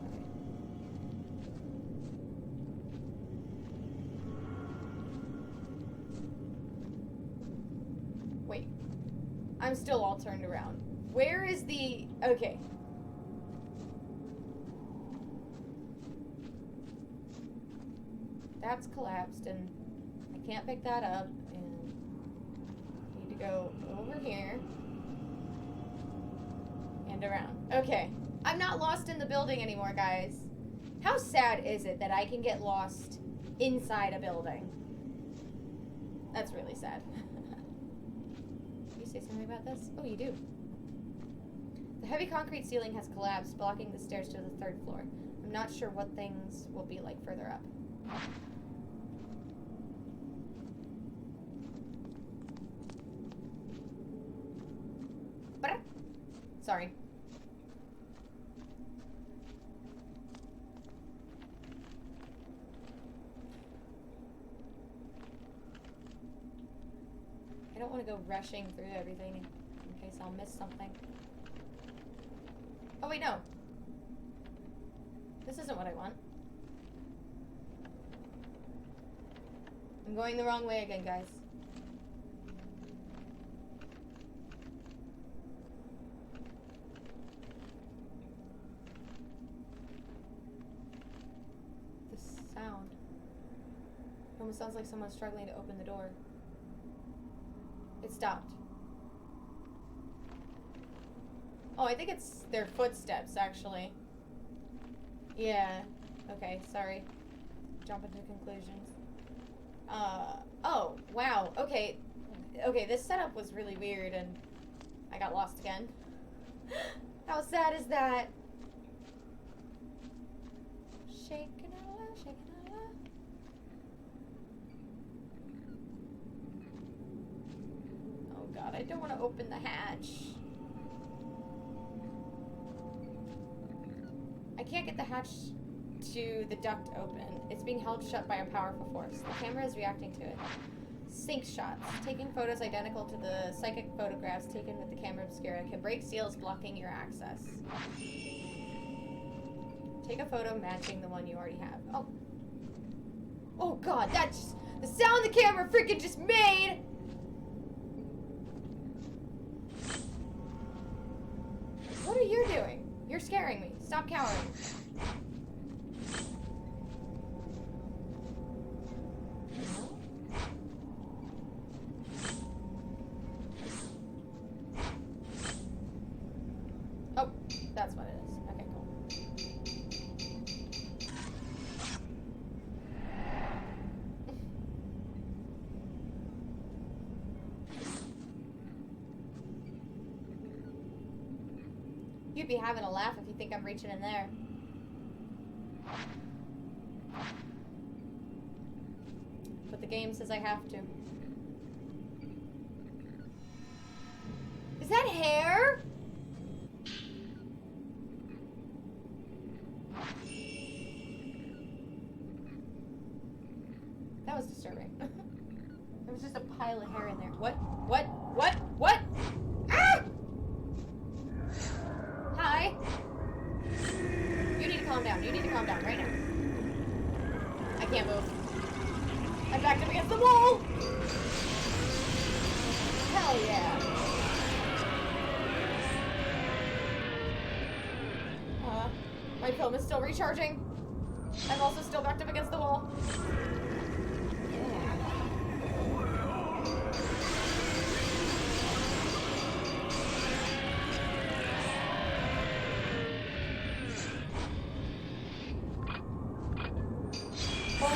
Okay. Wait. I'm still all turned around. Where is the... Okay. That's collapsed, and I can't pick that up, and I need to go over here and around. Okay. I'm not lost in the building anymore, guys. How sad is it that I can get lost inside a building? That's really sad. You say something about this? Oh, you do. The heavy concrete ceiling has collapsed, blocking the stairs to the 3rd floor. I'm not sure what things will be like further up. Sorry. I don't want to go rushing through everything in case I'll miss something. Oh wait, no. This isn't what I want. I'm going the wrong way again, guys. Sound. It almost sounds like someone's struggling to open the door. It stopped. Oh, I think it's their footsteps, actually. Yeah. Okay, sorry. Jump into conclusions. Oh, wow. Okay. Okay, this setup was really weird, and I got lost again. How sad is that? Shaking out loud, shaking out loud. Oh god, I don't want to open the hatch. I can't get the hatch to the duct open. It's being held shut by a powerful force. The camera is reacting to it. Sync shots. Taking photos identical to the psychic photographs taken with the camera obscura can break seals blocking your access. Take a photo matching the one you already have. Oh. Oh god, that's the sound the camera freaking just made! What are you doing? You're scaring me. Stop cowering. Oh, that's what it is. Okay, cool. You'd be having a laugh if you think I'm reaching in there. But the game says I have to. Is that hair? That was disturbing. There was just a pile of hair in there. What? What? What? What? Ah! Hi. You need to calm down. You need to calm down right now. I can't move. I'm backed up against the wall. Hell yeah. My film is still recharging. I'm also still backed up against the wall.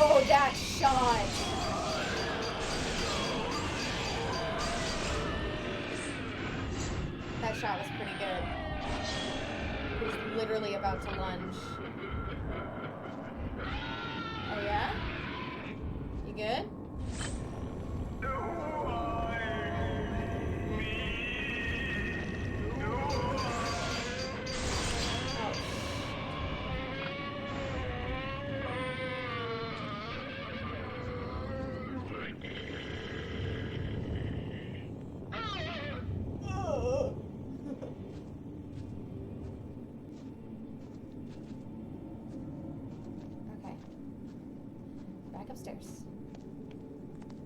Oh, that shot! That shot was pretty good. He was literally about to lunge. Oh yeah? You good? Upstairs,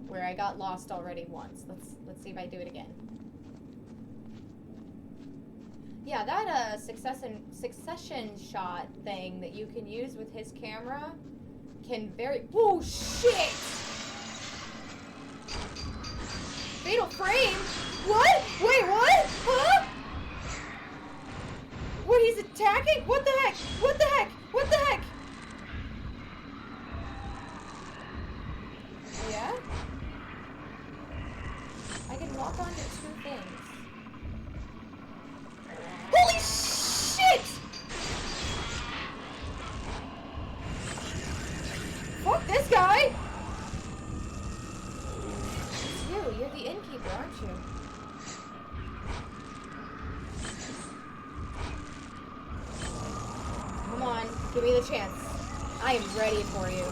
where I got lost already once. Let's see if I do it again. Yeah, that succession shot thing that you can use with his camera can very. Oh shit! Fatal frame? What? Wait, what? Huh? What? He's attacking? What the heck? What the heck? What the heck? Yeah? I can walk onto 2 things. Holy shit! Fuck this guy! It's you. You're the innkeeper, aren't you? Come on. Give me the chance. I am ready for you.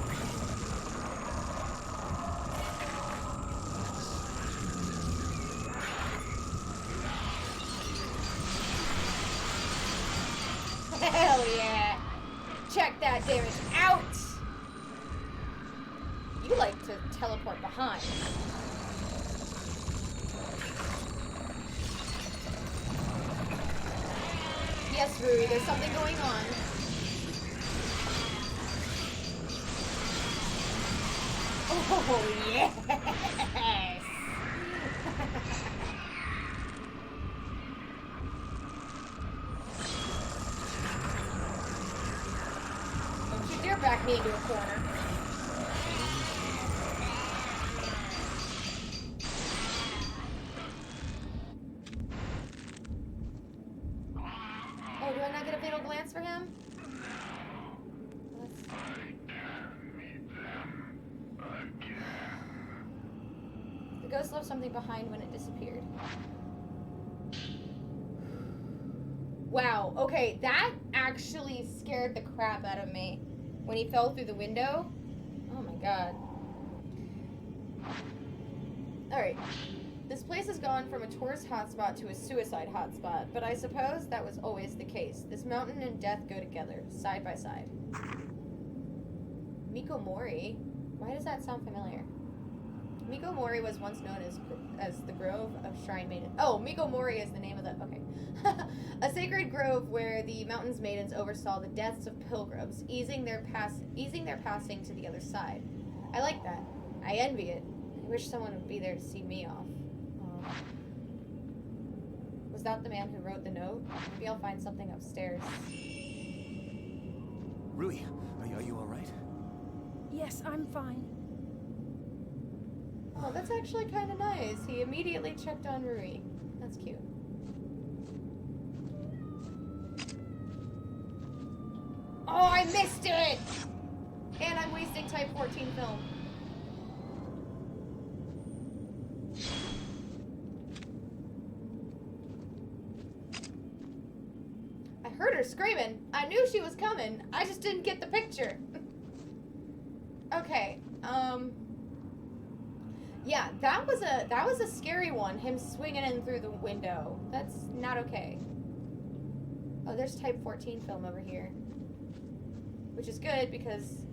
Hell yeah! Check that damage out! You like to teleport behind. Yes, Rui, there's something going on. Oh, yes! Back me into a corner. Oh, do I not get a fatal glance for him? The ghost left something behind when it disappeared. Wow, okay, that actually scared the crap out of me. When he fell through the window. Oh my god. Alright. This place has gone from a tourist hotspot to a suicide hotspot, but I suppose that was always the case. This mountain and death go together, side by side. Mikomori? Why does that sound familiar? Mikomori was once known as the Grove of Shrine Maiden. Oh, Mikomori is the name of the... Okay. A sacred grove where the mountain's maidens oversaw the deaths of pilgrims, easing their passing to the other side. I like that. I envy it. I wish someone would be there to see me off. Was that the man who wrote the note? Maybe I'll find something upstairs. Rui, are you all right? Yes, I'm fine. Oh, that's actually kind of nice. He immediately checked on Rui. That's cute. missed it! And I'm wasting type 14 film. I heard her screaming. I knew she was coming. I just didn't get the picture. Okay, yeah, that was a scary one. Him swinging in through the window. That's not okay. Oh, there's type 14 film over here, which is good because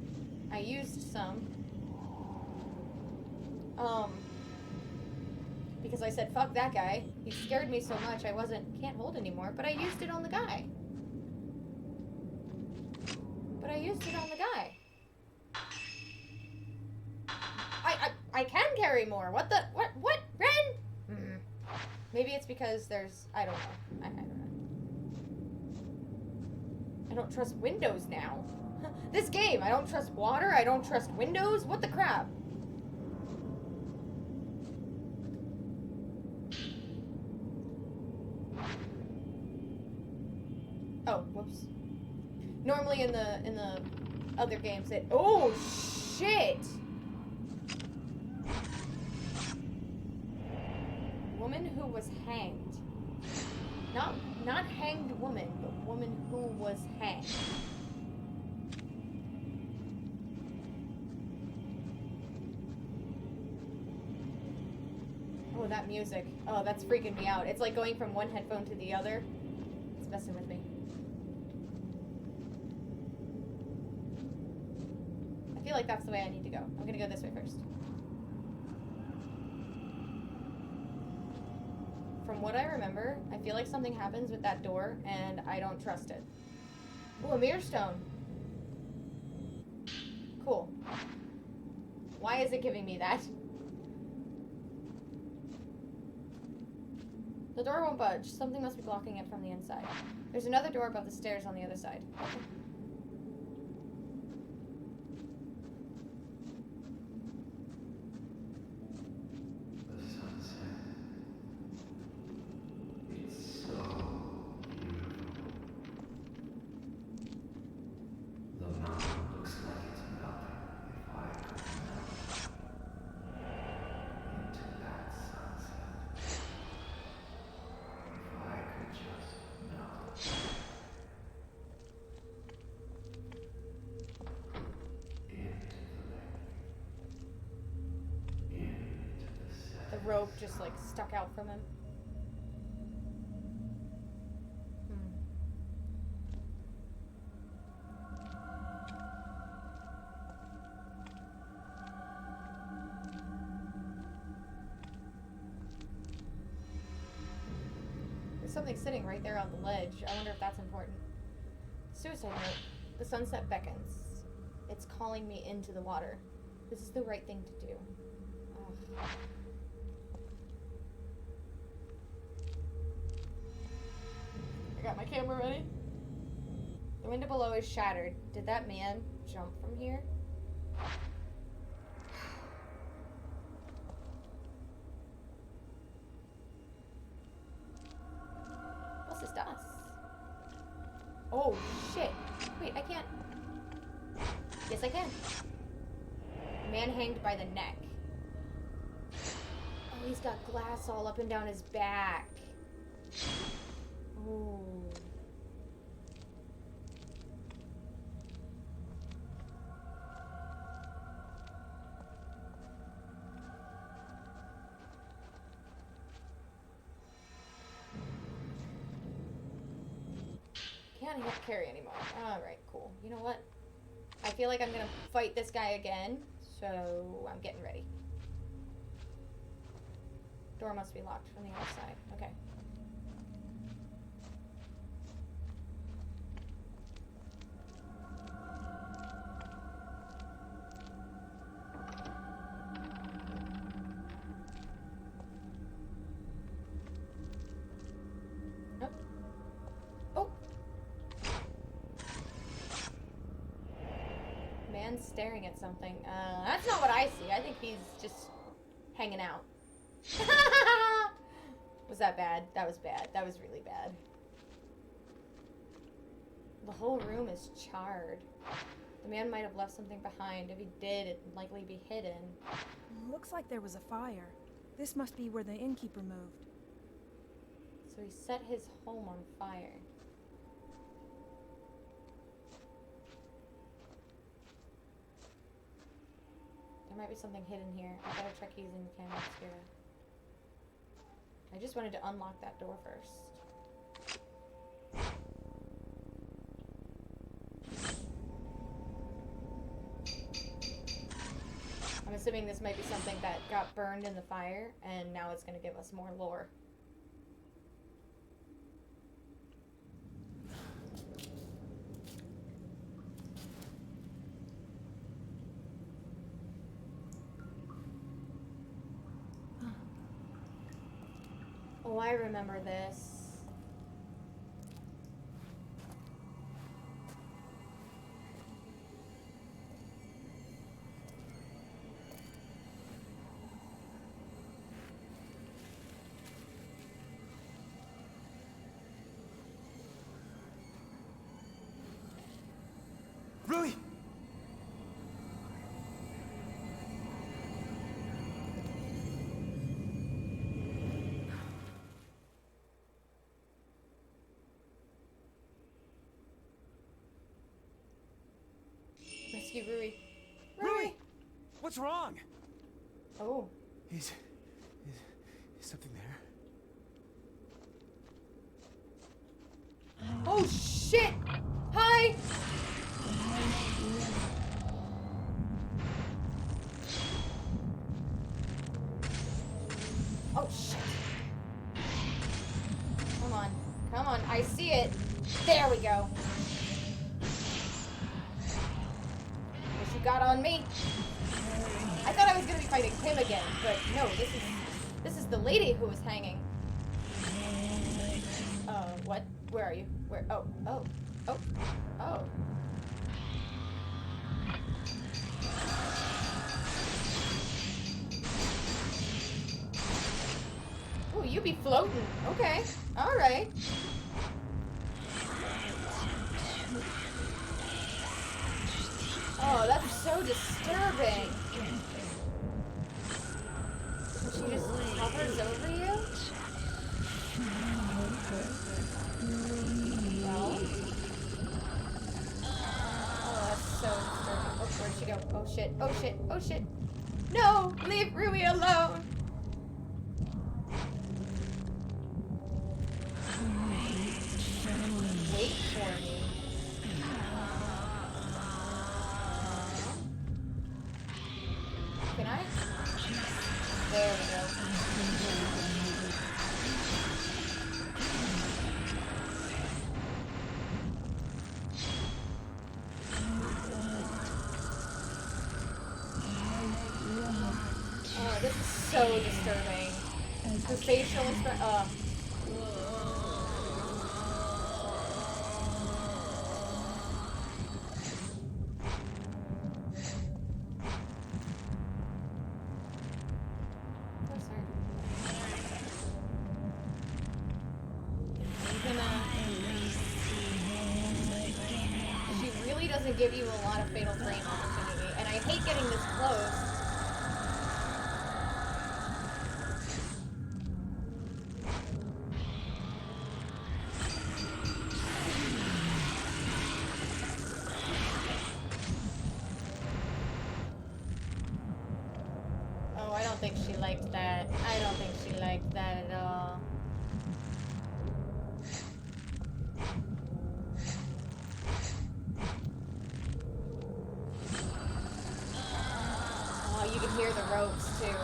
I used some. Because I said fuck that guy. He scared me so much I can't hold anymore. But I used it on the guy. I can carry more. What? Ren? Maybe it's because I don't know. I don't know. I don't trust windows now. This game, I don't trust water. I don't trust windows. What the crap? Oh, whoops. Normally in the other games oh shit. Woman who was hanged. Not hanged woman, but woman who was hanged. Oh, that music. Oh, that's freaking me out. It's like going from one headphone to the other. It's messing with me. I feel like that's the way I need to go. I'm gonna go this way first. From what I remember, I feel like something happens with that door, and I don't trust it. Ooh, a mirror stone. Cool. Why is it giving me that? The door won't budge. Something must be blocking it from the inside. There's another door above the stairs on the other side. Okay. The rope just like stuck out from him. There's something sitting right there on the ledge. I wonder if that's important. Suicide note. The sunset beckons. It's calling me into the water. This is the right thing to do. Ugh. I got my camera ready. The window below is shattered. Did that man jump from here? What's this dust? Oh shit. Wait, I can't. Yes, I can. Man hanged by the neck. Oh, he's got glass all up and down his back. Ooh. Can't carry anymore. Alright, cool. You know what? I feel like I'm gonna fight this guy again, so I'm getting ready. Door must be locked from the other side. Okay. Nope. Oh! Man staring at something. That's not what I see. I think he's just hanging out. Was that bad? That was bad. That was really bad. The whole room is charred. The man might have left something behind. If he did, it'd likely be hidden. Looks like there was a fire. This must be where the innkeeper moved. So he set his home on fire. There might be something hidden here. I better check using the camera obscura. I just wanted to unlock that door first. I'm assuming this might be something that got burned in the fire, and now it's going to give us more lore. Oh, I remember this. Rui! Rescue Rui. Rui! What's wrong? Oh. Is something there? Oh shit! Hi! Oh shit. Come on. Come on. I see it. There we go. What you got on me? I thought I was gonna be fighting him again, but no, this is the lady who was hanging. What? Where are you? Where? Oh. Oh, you be floating. Okay. Alright. Oh, that's so disturbing. She just hovers over you? Well. Oh, that's so disturbing. Oh, where'd she go? Oh shit, oh shit, oh shit. No! Leave Rui alone! Wait for me. Can I? There we go. Oh, this is so disturbing. Her facial expression. She really doesn't give you a lot of fatal frame opportunity, and I hate getting this close. Oh, I don't think she liked that. I don't think she liked that at all. Oh, you can hear the ropes too.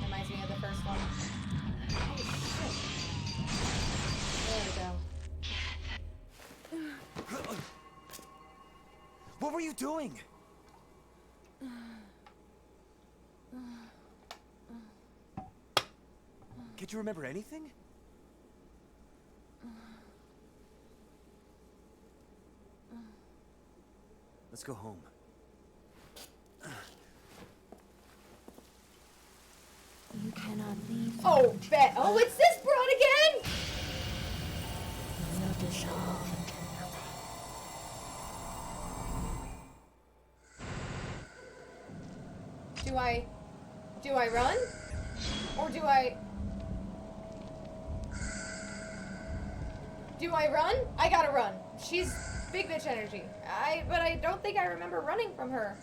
Reminds me of the first one. Oh shit. There we go. What were you doing? Can't you remember anything? Let's go home. You cannot leave. Oh, bet. Oh, it's this broad again? You dissolve into Do I run? Or do I run? I gotta run. She's big bitch energy. But I don't think I remember running from her.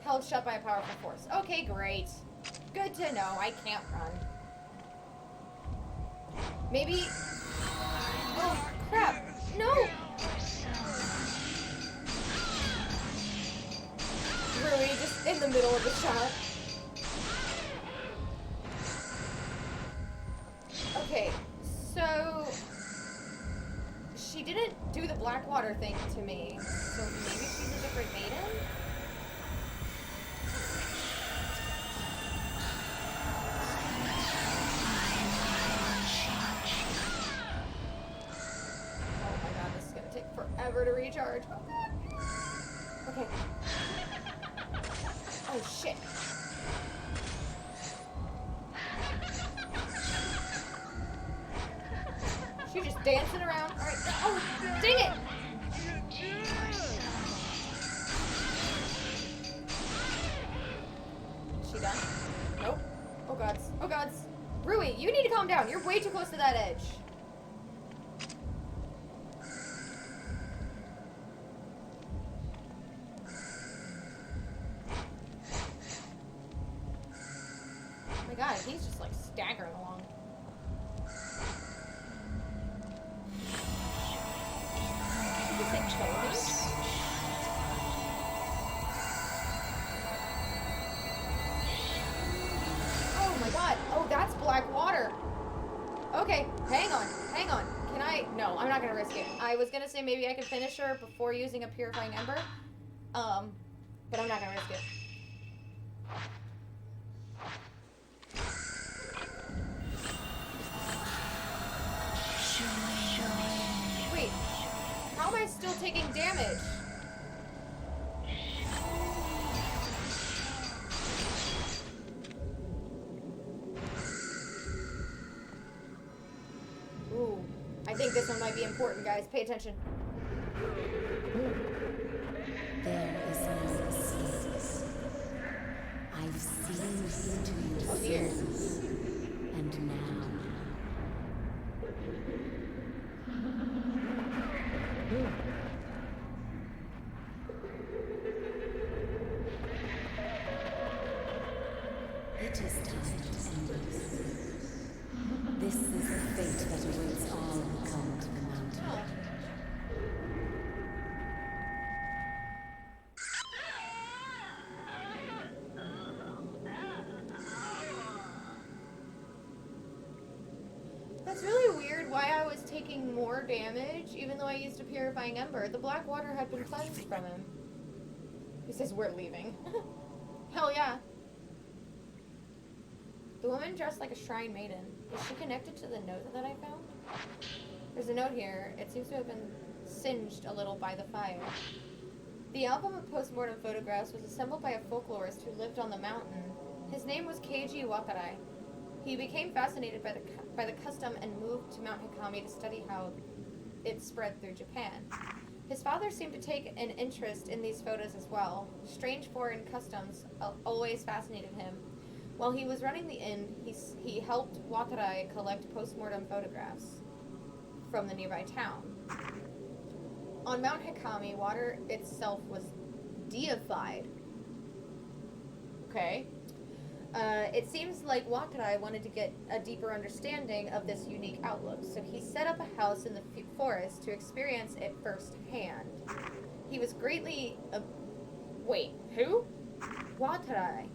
Held shut by a powerful force. Okay, great. Good to know. I can't run. Maybe... Oh, crap. No! Rui just in the middle of the shot. Okay, so... She didn't do the Blackwater thing to me, so maybe she's a different maiden? Oh my god, this is gonna take forever to recharge. Oh god. Okay. Oh shit. She's just dancing around. Alright. Oh, dang it! Is she done? Nope. Oh gods. Oh gods. Rui, you need to calm down. You're way too close to that edge. Oh my god, he's just like staggering along. Did you say kill me? Oh my god. Oh, that's black water. Okay, hang on. Hang on. Can I? No, I'm not gonna risk it. I was gonna say maybe I could finish her before using a purifying ember. But I'm not gonna risk it. Wait, how am I still taking damage? Ooh, I think this one might be important, guys. Pay attention. There is no escape. I've seen into your Oh dear. sins, and now it is time to end this. This is the fate that awaits all who come to the mountain. That's really weird why I was taking more damage even though I used a purifying ember. The black water had been cleansed from him. He says we're leaving. Hell yeah. The woman dressed like a shrine maiden. Is she connected to the note that I found? There's a note here. It seems to have been singed a little by the fire. The album of postmortem photographs was assembled by a folklorist who lived on the mountain. His name was Keiji Watarai. He became fascinated by the custom and moved to Mount Hikami to study how it spread through Japan. His father seemed to take an interest in these photos as well. Strange foreign customs always fascinated him. While he was running the inn, he helped Watarai collect postmortem photographs from the nearby town. On Mount Hikami, water itself was deified. Okay. It seems like Watarai wanted to get a deeper understanding of this unique outlook, so he set up a house in the forest to experience it firsthand. He was greatly... wait, who? Watarai.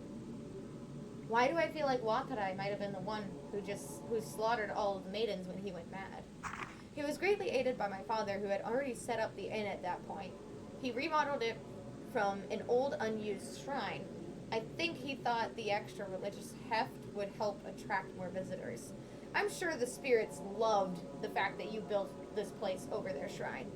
Why do I feel like Watarai might have been the one who slaughtered all of the maidens when he went mad? He was greatly aided by my father, who had already set up the inn at that point. He remodeled it from an old unused shrine. I think he thought the extra religious heft would help attract more visitors. I'm sure the spirits loved the fact that you built this place over their shrine.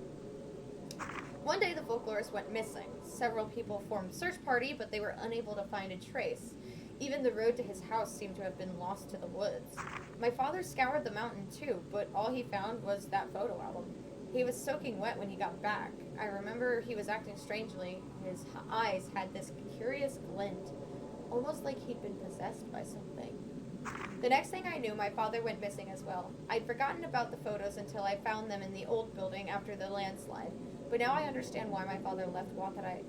One day the folklorist went missing. Several people formed a search party, but they were unable to find a trace. Even the road to his house seemed to have been lost to the woods. My father scoured the mountain too, but all he found was that photo album. He was soaking wet when he got back. I remember he was acting strangely. His eyes had this curious glint. almost like he'd been possessed by something. The next thing I knew, my father went missing as well. I'd forgotten about the photos until I found them in the old building after the landslide. But now I understand why my father left Watarai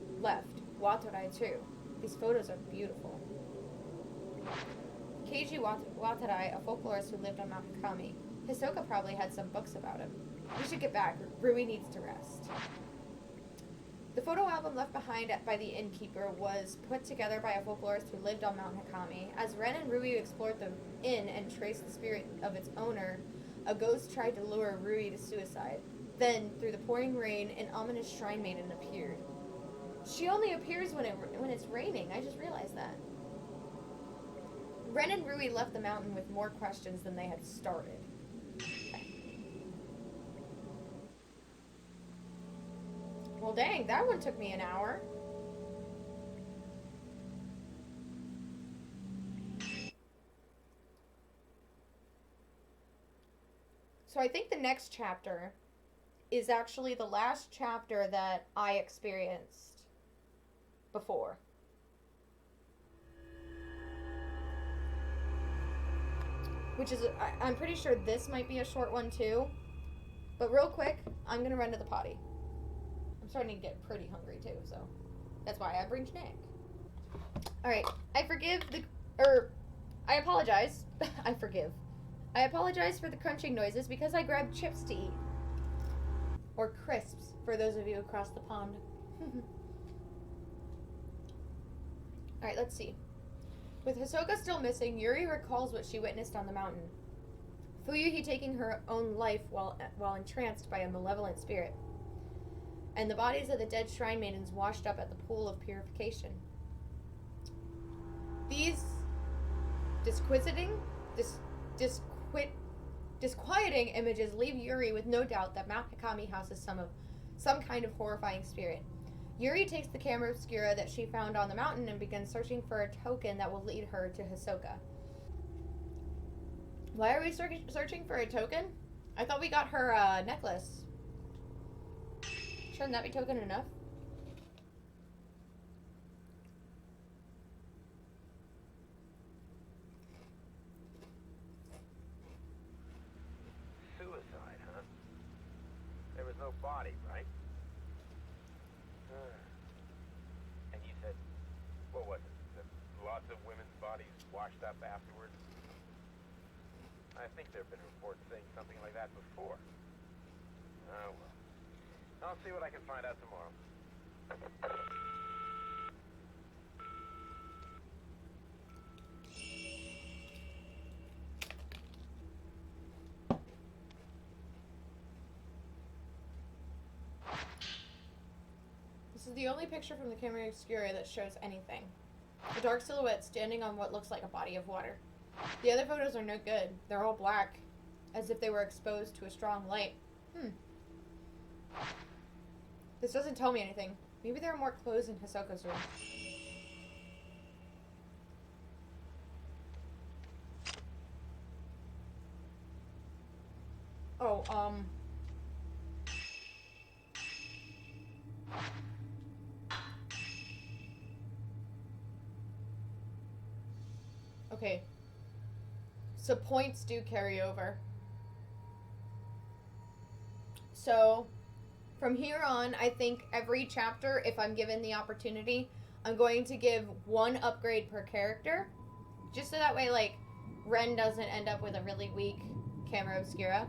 too. These photos are beautiful. Keiji Watarai, a folklorist who lived on Mount Hikami. Hisoka probably had some books about him. We should get back. Rui needs to rest. The photo album left behind by the innkeeper was put together by a folklorist who lived on Mount Hikami. As Ren and Rui explored the inn and traced the spirit of its owner, a ghost tried to lure Rui to suicide. Then, through the pouring rain, an ominous shrine maiden appeared. She only appears when it's raining. I just realized that. Ren and Rui left the mountain with more questions than they had started. Well, dang, that one took me an hour. So I think the next chapter is actually the last chapter that I experienced before. Which is, I'm pretty sure this might be a short one too. But real quick, I'm going to run to the potty. I'm starting to get pretty hungry too, so that's why I bring snack. Alright, I apologize. I apologize for the crunching noises because I grabbed chips to eat. Or crisps, for those of you across the pond. Alright, let's see. With Hisoka still missing, Yuri recalls what she witnessed on the mountain. Fuyuhi taking her own life while entranced by a malevolent spirit. And the bodies of the dead shrine maidens washed up at the pool of purification. These disquieting images leave Yuri with no doubt that Mount Hikami houses some kind of horrifying spirit. Yuri takes the camera obscura that she found on the mountain and begins searching for a token that will lead her to Hisoka. Why are we searching for a token? I thought we got her necklace. Shouldn't that be token enough? Suicide, huh? There was no body, right? And you said, what was it? That lots of women's bodies washed up afterwards? I think there have been reports saying something like that before. Oh, well. I'll see what I can find out tomorrow. This is the only picture from the camera obscura that shows anything. A dark silhouette standing on what looks like a body of water. The other photos are no good. They're all black, as if they were exposed to a strong light. This doesn't tell me anything. Maybe there are more clothes in Hisoka's room. Oh, okay. So points do carry over. So, from here on, I think every chapter, if I'm given the opportunity, I'm going to give one upgrade per character. Just so that way, like, Ren doesn't end up with a really weak camera obscura.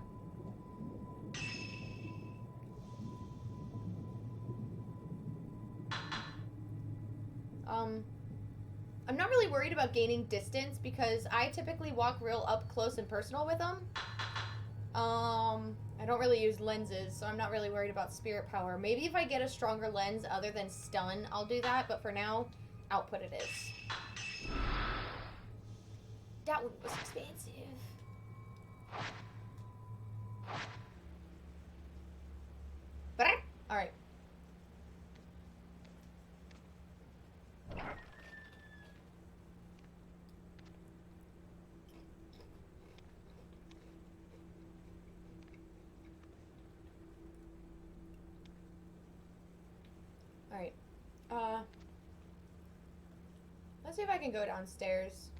I'm not really worried about gaining distance because I typically walk real up close and personal with them. I don't really use lenses, so I'm not really worried about spirit power. Maybe if I get a stronger lens other than stun, I'll do that, but for now, output it is. That one was expensive. Alright. Alright. Let's see if I can go downstairs.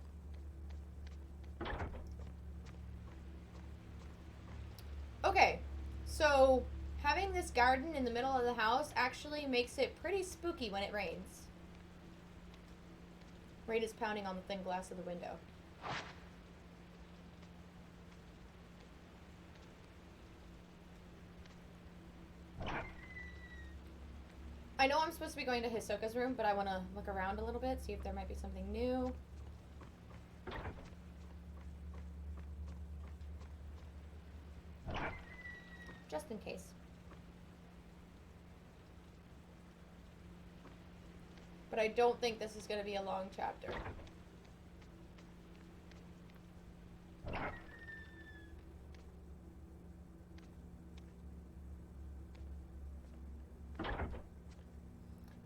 Okay, so having this garden in the middle of the house actually makes it pretty spooky when it rains. Rain is pounding on the thin glass of the window. I know I'm supposed to be going to Hisoka's room, but I want to look around a little bit, see if there might be something new. Just in case. But I don't think this is going to be a long chapter.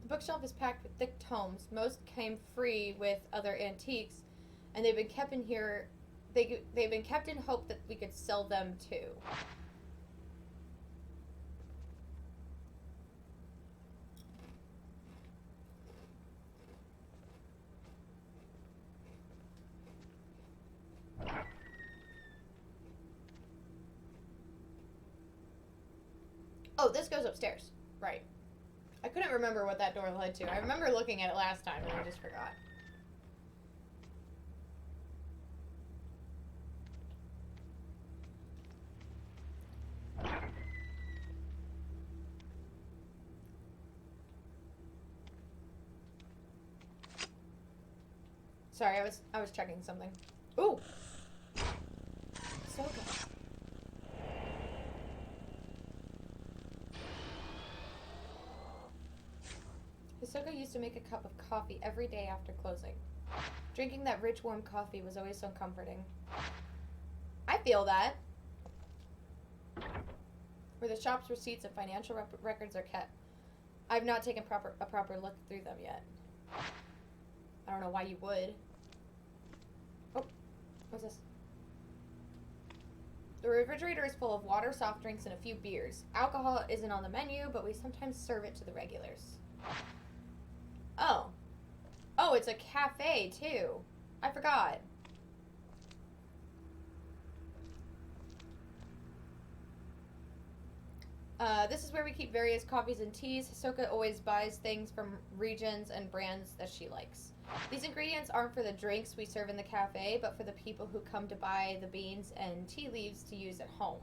The bookshelf is packed with thick tomes. Most came free with other antiques, and they've been kept in here. They've been kept in hope that we could sell them too. Oh, this goes upstairs. Right. I couldn't remember what that door led to. I remember looking at it last time and I just forgot. Sorry, I was checking something. Ooh. So good. Hisoka used to make a cup of coffee every day after closing. Drinking that rich, warm coffee was always so comforting. I feel that. Where the shop's receipts and financial records are kept. I've not taken a proper look through them yet. I don't know why you would. Oh, what's this? The refrigerator is full of water, soft drinks, and a few beers. Alcohol isn't on the menu, but we sometimes serve it to the regulars. Oh. Oh, it's a cafe, too. I forgot. This is where we keep various coffees and teas. Hisoka always buys things from regions and brands that she likes. These ingredients aren't for the drinks we serve in the cafe, but for the people who come to buy the beans and tea leaves to use at home.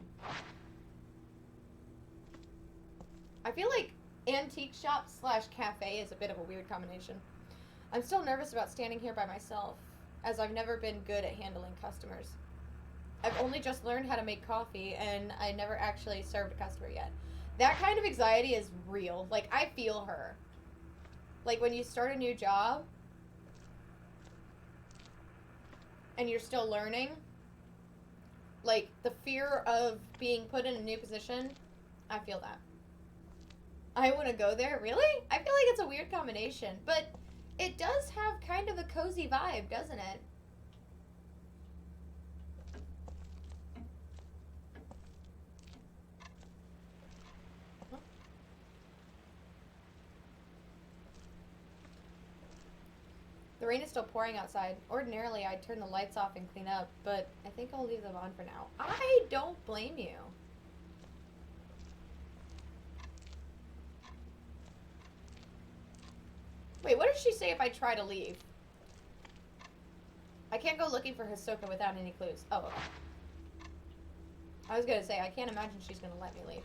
I feel like antique shop / cafe is a bit of a weird combination. I'm still nervous about standing here by myself, as I've never been good at handling customers. I've only just learned how to make coffee, and I never actually served a customer yet. That kind of anxiety is real. Like, I feel her. Like, when you start a new job, and you're still learning, like, the fear of being put in a new position, I feel that. I want to go there? Really? I feel like it's a weird combination, but it does have kind of a cozy vibe, doesn't it? The rain is still pouring outside. Ordinarily, I'd turn the lights off and clean up, but I think I'll leave them on for now. I don't blame you. Wait, what does she say if I try to leave? I can't go looking for Hisoka without any clues. Oh, okay. I was gonna say, I can't imagine she's gonna let me leave.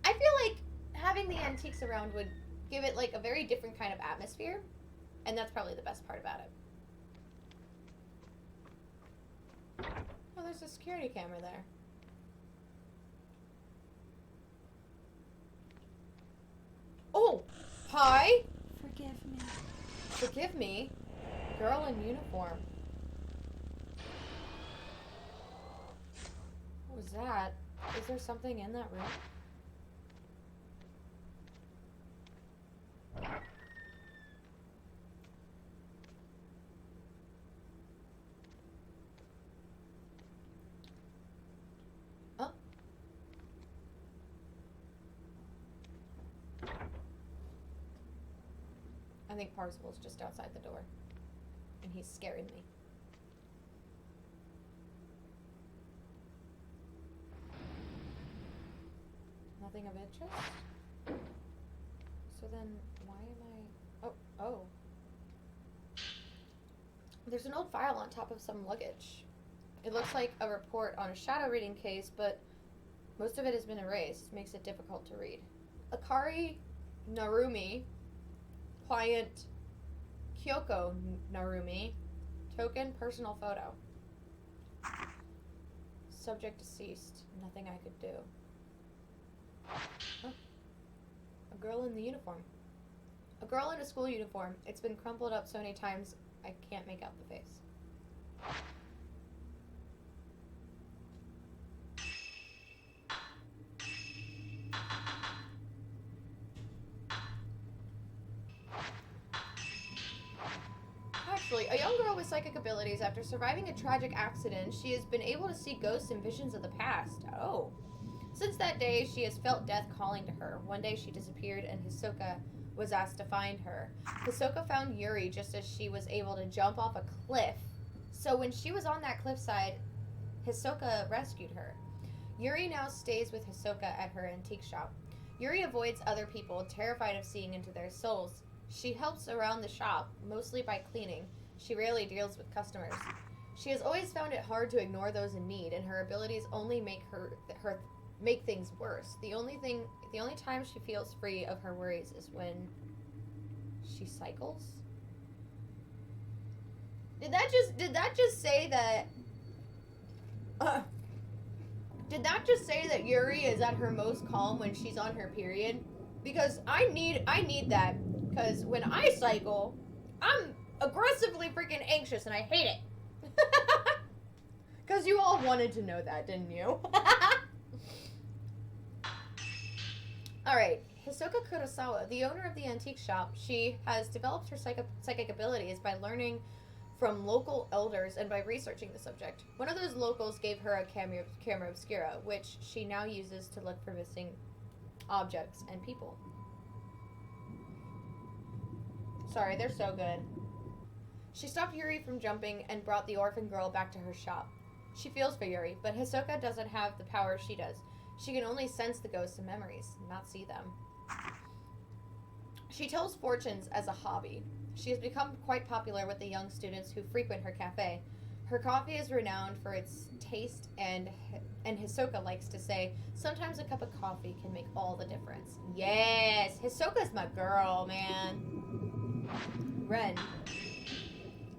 I feel like having the antiques around would give it like a very different kind of atmosphere, and that's probably the best part about it. Oh, there's a security camera there. Oh, hi. Forgive me. Forgive me. Girl in uniform. What was that? Is there something in that room? I think Parsifal's just outside the door. And he's scaring me. Nothing of interest? So then, why am I... Oh. There's an old file on top of some luggage. It looks like a report on a shadow reading case, but most of it has been erased. Makes it difficult to read. Akari Narumi, client Kyoko Narumi, token personal photo. Subject deceased. Nothing I could do. Huh. A girl in the uniform. A girl in a school uniform. It's been crumpled up so many times I can't make out the face. Actually, a young girl with psychic abilities, after surviving a tragic accident, she has been able to see ghosts and visions of the past. Oh. Since that day, she has felt death calling to her. One day she disappeared and Hisoka was asked to find her. Hisoka found Yuri just as she was able to jump off a cliff. So when she was on that cliffside, Hisoka rescued her. Yuri now stays with Hisoka at her antique shop. Yuri avoids other people, terrified of seeing into their souls. She helps around the shop, mostly by cleaning. She rarely deals with customers. She has always found it hard to ignore those in need, and her abilities only make make things worse. The only time she feels free of her worries is when she cycles. Did that just say that did that just say that Yuri is at her most calm when she's on her period? Because I need that, because when I cycle, I'm aggressively freaking anxious and I hate it. Because you all wanted to know that, didn't you? Alright, Hisoka Kurosawa, the owner of the antique shop, she has developed her psychic abilities by learning from local elders and by researching the subject. One of those locals gave her a camera obscura, which she now uses to look for missing objects and people. Sorry, they're so good. She stopped Yuri from jumping and brought the orphan girl back to her shop. She feels for Yuri, but Hisoka doesn't have the power she does. She can only sense the ghosts and memories, not see them. She tells fortunes as a hobby. She has become quite popular with the young students who frequent her cafe. Her coffee is renowned for its taste, and Hisoka likes to say, sometimes a cup of coffee can make all the difference. Yes! Hisoka's my girl, man. Ren.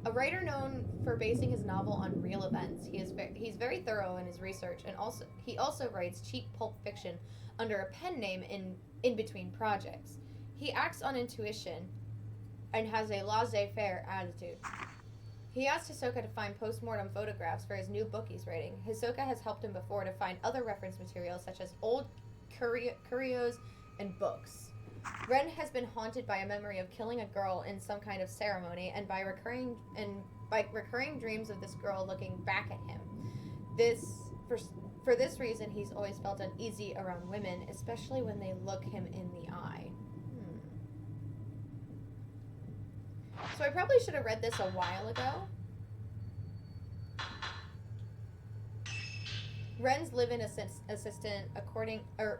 A writer known for basing his novel on real events, he's very thorough in his research, and he also writes cheap pulp fiction under a pen name in between projects. He acts on intuition and has a laissez-faire attitude. He asked Hisoka to find post-mortem photographs for his new book he's writing. Hisoka has helped him before to find other reference materials such as old curios and books. Ren has been haunted by a memory of killing a girl in some kind of ceremony, and by recurring dreams of this girl looking back at him. For this reason, he's always felt uneasy around women, especially when they look him in the eye. So I probably should have read this a while ago. Ren's live-in assistant,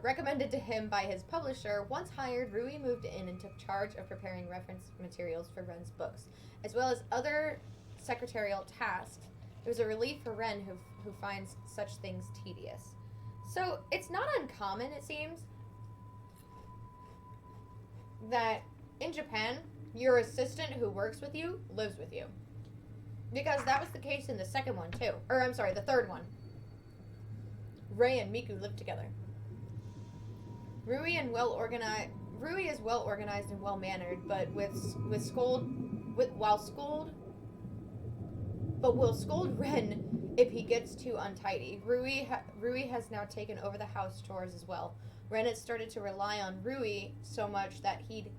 recommended to him by his publisher, once hired, Rui moved in and took charge of preparing reference materials for Ren's books, as well as other secretarial tasks. It was a relief for Ren, who finds such things tedious. So it's not uncommon, it seems, that in Japan, your assistant who works with you lives with you. Because that was the case in the second one, too. Or, I'm sorry, the third one. Rei and Miku live together. Rui is well organized and well mannered, but will scold Ren if he gets too untidy. Rui has now taken over the house chores as well. Ren has started to rely on Rui so much that he'd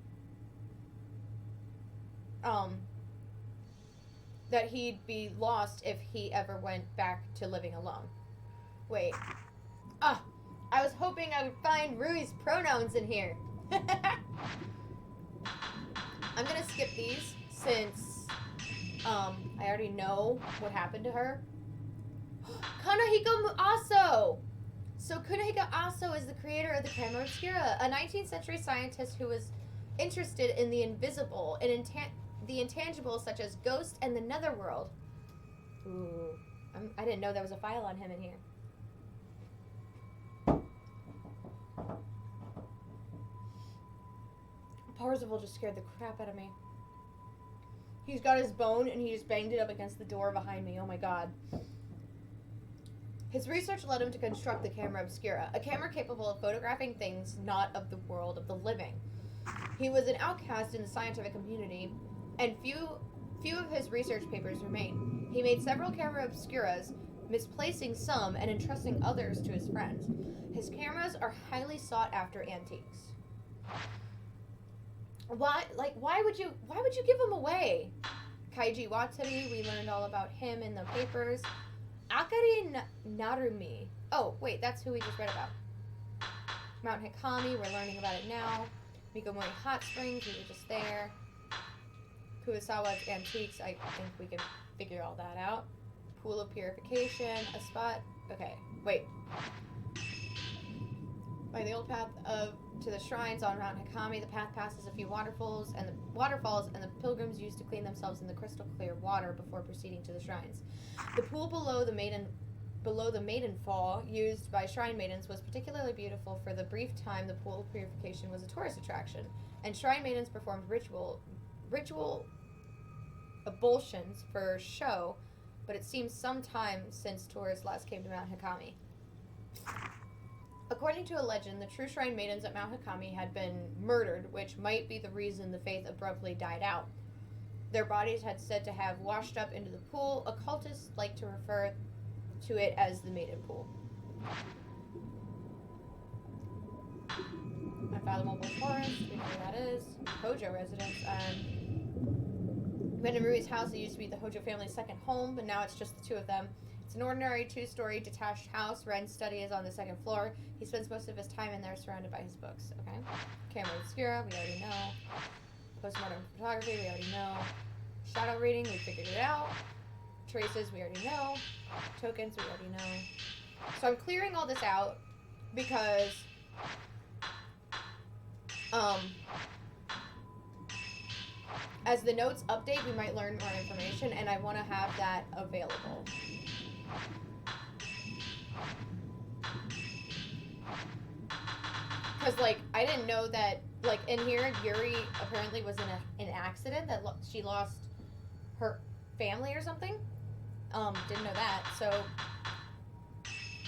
be lost if he ever went back to living alone. Wait. I was hoping I would find Rui's pronouns in here. I'm gonna skip these since I already know what happened to her. Kanehiko Aso! So Kunihiko Aso is the creator of the camera obscura, a 19th century scientist who was interested in the invisible and the intangible, such as ghosts and the netherworld. Ooh, I didn't know there was a file on him in here. Parzival just scared the crap out of me. He's got his bone and he just banged it up against the door behind me. Oh my god. His research led him to construct the camera obscura, a camera capable of photographing things not of the world of the living. He was an outcast in the scientific community, and few of his research papers remain. He made several camera obscuras, misplacing some and entrusting others to his friends. His cameras are highly sought after antiques. Why would you give him away? Kaiji Watari, we learned all about him in the papers. Akari Narumi. Oh, wait, that's who we just read about. Mount Hikami, we're learning about it now. Mikomori Hot Springs, we were just there. Kurosawa's Antiques, I think we can figure all that out. Pool of Purification, a spot. Okay, wait. By the old path to the shrines on Mount Hikami, the path passes a few waterfalls, and the pilgrims used to clean themselves in the crystal clear water before proceeding to the shrines. The pool below the maiden fall, used by shrine maidens, was particularly beautiful. For the brief time the pool of purification was a tourist attraction, and shrine maidens performed ritual ablutions for show, but it seems some time since tourists last came to Mount Hikami. According to a legend, the true shrine maidens at Mount Hikami had been murdered, which might be the reason the faith abruptly died out. Their bodies had said to have washed up into the pool. Occultists like to refer to it as the Maiden Pool. Unfathomable Forest, we know where that is. Hojo residence. Maiden Rui's house, it used to be the Hojo family's second home, but now it's just the two of them. It's an ordinary two-story detached house. Ren's study is on the second floor. He spends most of his time in there surrounded by his books. Okay. Camera obscura, we already know. Postmortem photography, we already know. Shadow reading, we figured it out. Traces, we already know. Tokens, we already know. So I'm clearing all this out because as the notes update, we might learn more information, and I want to have that available. Because, like, I didn't know that, like, in here, Yuri apparently was in an accident that she lost her family or something. Didn't know that. So,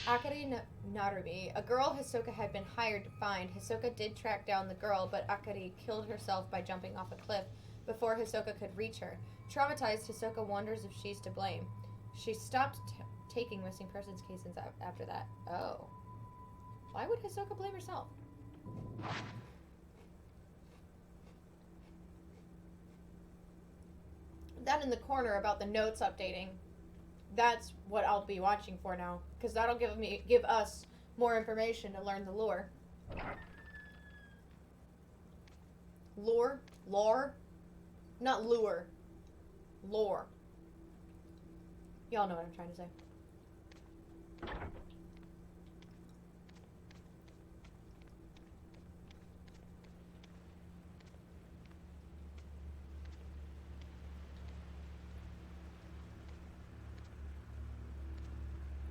Akari Narumi, a girl Hisoka had been hired to find. Hisoka did track down the girl, but Akari killed herself by jumping off a cliff before Hisoka could reach her. Traumatized, Hisoka wonders if she's to blame. She stopped taking missing persons cases after that. Oh. Why would Hisoka blame herself? That in the corner about the notes updating, that's what I'll be watching for now, because that'll give us more information to learn the lore. Lore? Not lure. Lore. Y'all know what I'm trying to say.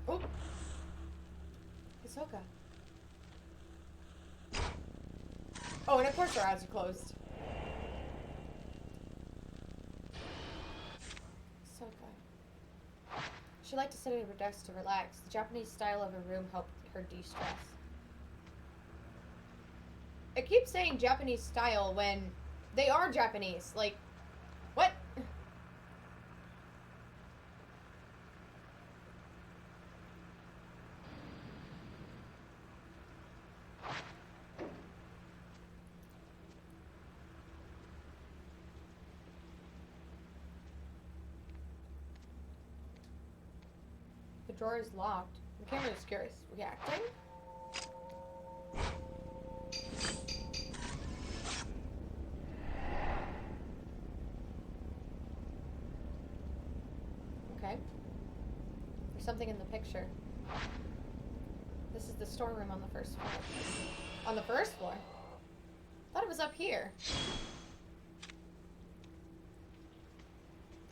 Oh! Hisoka. Oh, and of course our eyes are closed. Hisoka. She liked to sit at her desk to relax. The Japanese style of her room helped her de-stress. I keep saying Japanese style when they are Japanese. Like, what? The drawer is locked. The camera is curious. Reacting? something in the picture. This is the storeroom on the first floor. On the first floor? I thought it was up here.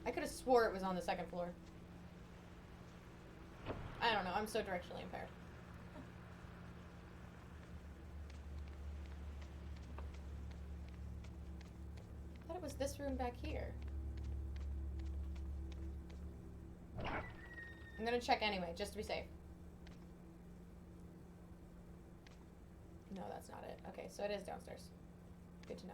I could have swore it was on the second floor. I don't know. I'm so directionally impaired. I thought it was this room back here. I'm gonna check anyway, just to be safe. No, that's not it. Okay, so it is downstairs. Good to know.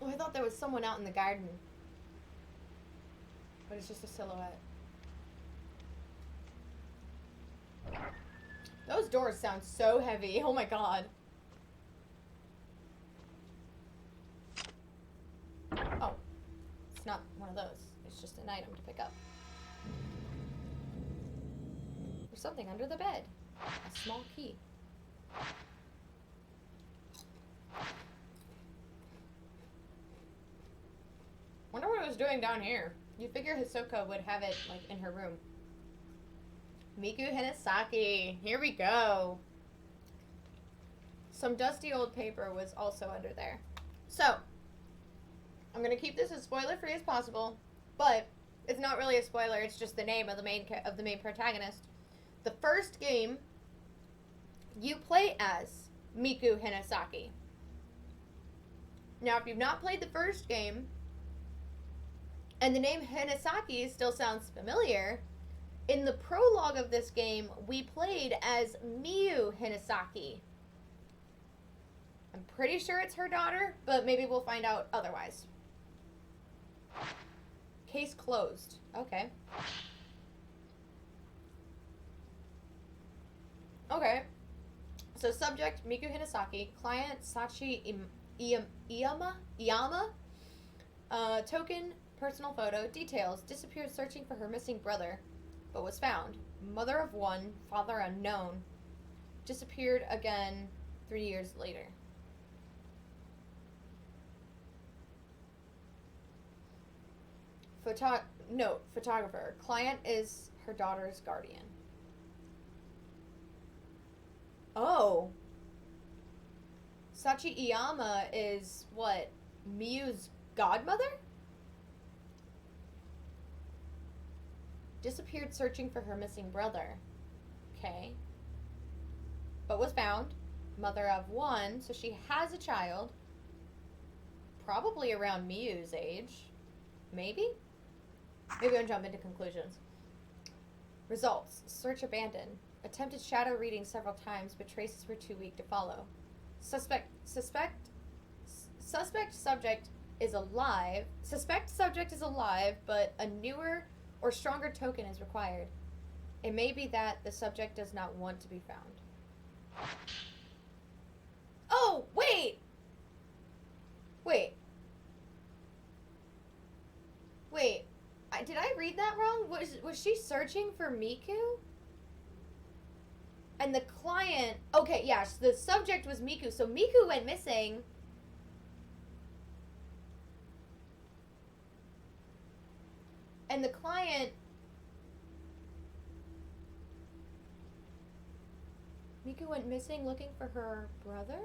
Oh, I thought there was someone out in the garden. But it's just a silhouette. Those doors sound so heavy. Oh my god. Oh. It's not one of those. It's just an item to pick up. There's something under the bed. A small key. Wonder what it was doing down here. You'd figure Hisoka would have it, like, in her room. Miku Hinasaki. Here we go. Some dusty old paper was also under there. So, I'm going to keep this as spoiler-free as possible, but it's not really a spoiler. It's just the name of the main protagonist. The first game, you play as Miku Hinasaki. Now, if you've not played the first game, and the name Hinasaki still sounds familiar, in the prologue of this game, we played as Miyu Hinasaki. I'm pretty sure it's her daughter, but maybe we'll find out otherwise. Case closed. Okay. Okay. So subject, Miku Hinasaki. Client, Sachi Iyama. Token, personal photo. Details, disappeared searching for her missing brother, but was found. Mother of one, father unknown. Disappeared again 3 years later. Photographer. Client is her daughter's guardian. Oh. Sachi Iyama is what? Miyu's godmother? Disappeared searching for her missing brother. Okay. But was found. Mother of one, so she has a child. Probably around Miyu's age. Maybe? Maybe I'll jump into conclusions. Results. Search abandoned. Attempted shadow reading several times, but traces were too weak to follow. Suspect subject is alive. Suspect subject is alive, but a newer or stronger token is required. It may be that the subject does not want to be found. Oh, wait! Wait. Did I read that wrong? Was she searching for Miku? And the client... Okay, yeah, so the subject was Miku. So Miku went missing. And the client... Miku went missing looking for her brother?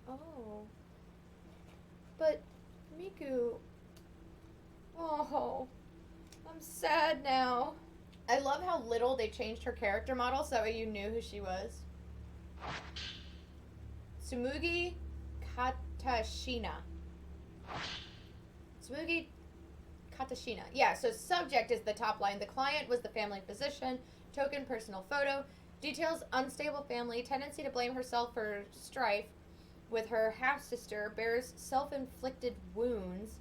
Oh. But Miku... Oh. I'm sad now. I love how little they changed her character model so that way you knew who she was. Tsumugi Katashina. Tsumugi Katashina. Yeah, so subject is the top line. The client was the family physician. Token, personal photo. Details, unstable family. Tendency to blame herself for strife with her half-sister. Bears self-inflicted wounds.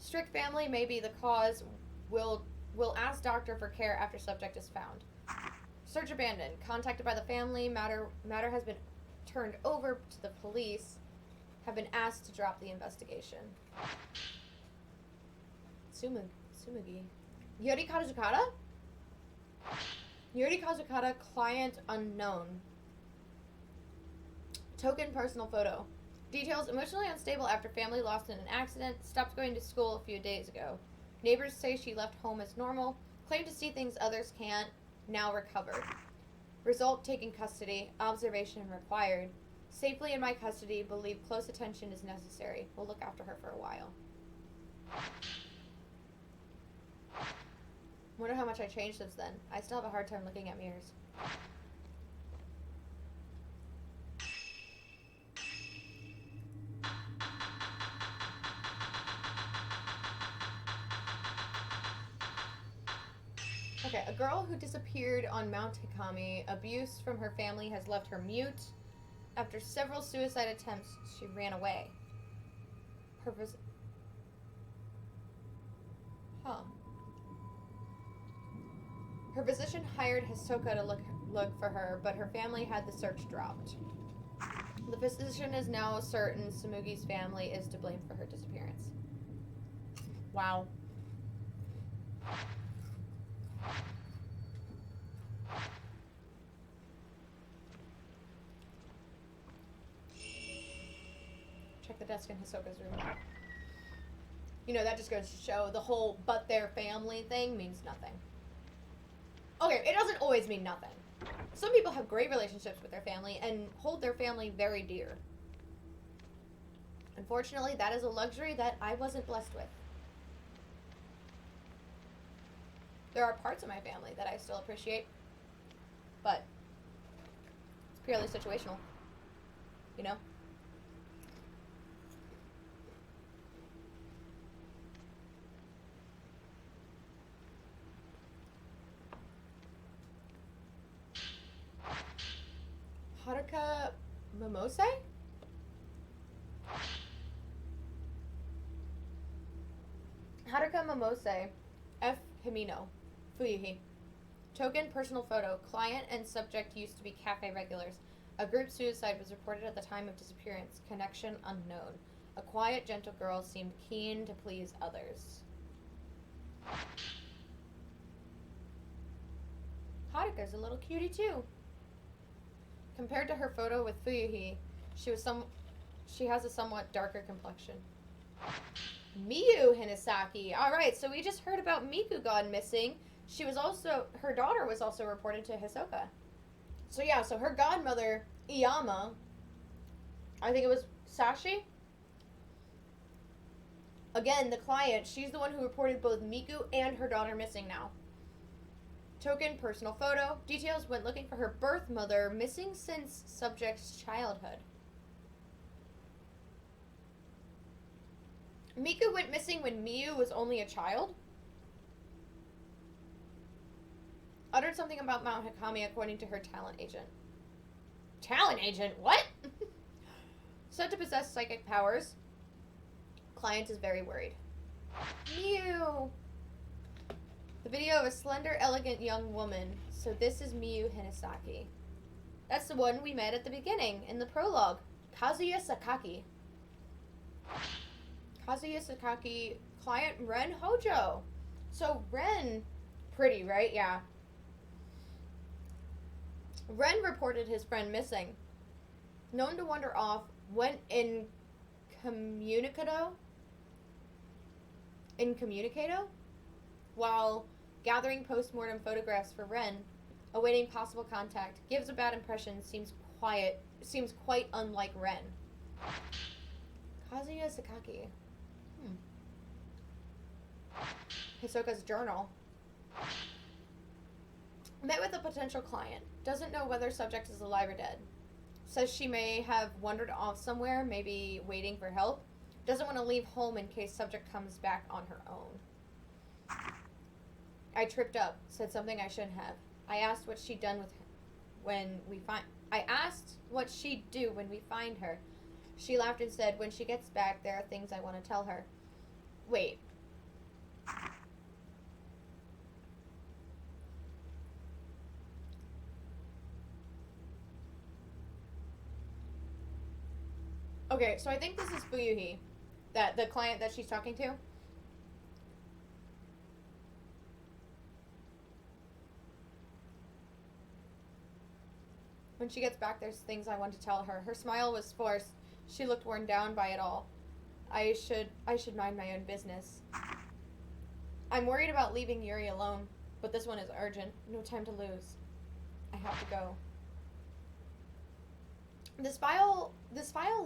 Strict family may be the cause. Will ask doctor for care after subject is found. Search abandoned. Contacted by the family. Matter has been turned over to the police. Have been asked to drop the investigation. Sumugi. Yori Kazukata? Yori Kazukata, client unknown. Token personal photo. Details: emotionally unstable after family lost in an accident. Stopped going to school a few days ago. Neighbors say she left home as normal. Claimed to see things others can't. Now recovered. Result: taking custody. Observation required. Safely in my custody. Believe close attention is necessary. We'll look after her for a while. Wonder how much I changed since then. I still have a hard time looking at mirrors. Okay, a girl who disappeared on Mount Hikami. Abuse from her family has left her mute. After several suicide attempts, she ran away. Her physician hired Hisoka to look for her, but her family had the search dropped. The physician is now certain Sumugi's family is to blame for her disappearance. Wow. Check the desk in Hisoka's room. You know, that just goes to show the whole but their family thing means nothing. Okay, it doesn't always mean nothing. Some people have great relationships with their family and hold their family very dear. Unfortunately, that is a luxury that I wasn't blessed with. There are parts of my family that I still appreciate, but it's purely situational, you know? Haruka Momose? Haruka Momose, F. Himino, Fuyuhi. Token personal photo. Client and subject used to be cafe regulars. A group suicide was reported at the time of disappearance. Connection unknown. A quiet, gentle girl seemed keen to please others. Haruka's a little cutie too. Compared to her photo with Fuyuhi, she has a somewhat darker complexion. Miyu Hinasaki. Alright, so we just heard about Miku gone missing. Her daughter was also reported to Hisoka. So yeah, so her godmother, Iyama, I think it was Sashi? Again, the client, she's the one who reported both Miku and her daughter missing now. Token personal photo. Details: went looking for her birth mother, missing since subject's childhood. Miku went missing when Miyu was only a child? Uttered something about Mount Hikami according to her talent agent. Talent agent? What? Said to possess psychic powers. Client is very worried. Miyu! The video of a slender, elegant young woman. So this is Miyu Hinasaki. That's the one we met at the beginning, in the prologue. Kazuya Sakaki. Kazuya Sakaki, client Ren Hojo. So Ren, pretty, right? Yeah. Ren reported his friend missing. Known to wander off, went incommunicado while gathering post-mortem photographs for Ren, awaiting possible contact. Gives a bad impression, seems quite unlike Ren. Kazuya Sakaki. Hisoka's journal. Met with a potential client. Doesn't know whether subject is alive or dead. Says she may have wandered off somewhere, maybe waiting for help. Doesn't want to leave home in case subject comes back on her own. I tripped up. Said something I shouldn't have. I asked what she'd done I asked what she'd do when we find her. She laughed and said, when she gets back, there are things I want to tell her. Wait. Okay, so I think this is Fuyuhi, the client that she's talking to. When she gets back, there's things I want to tell her. Her smile was forced. She looked worn down by it all. I should mind my own business. I'm worried about leaving Yuri alone, but this one is urgent. No time to lose. I have to go. This file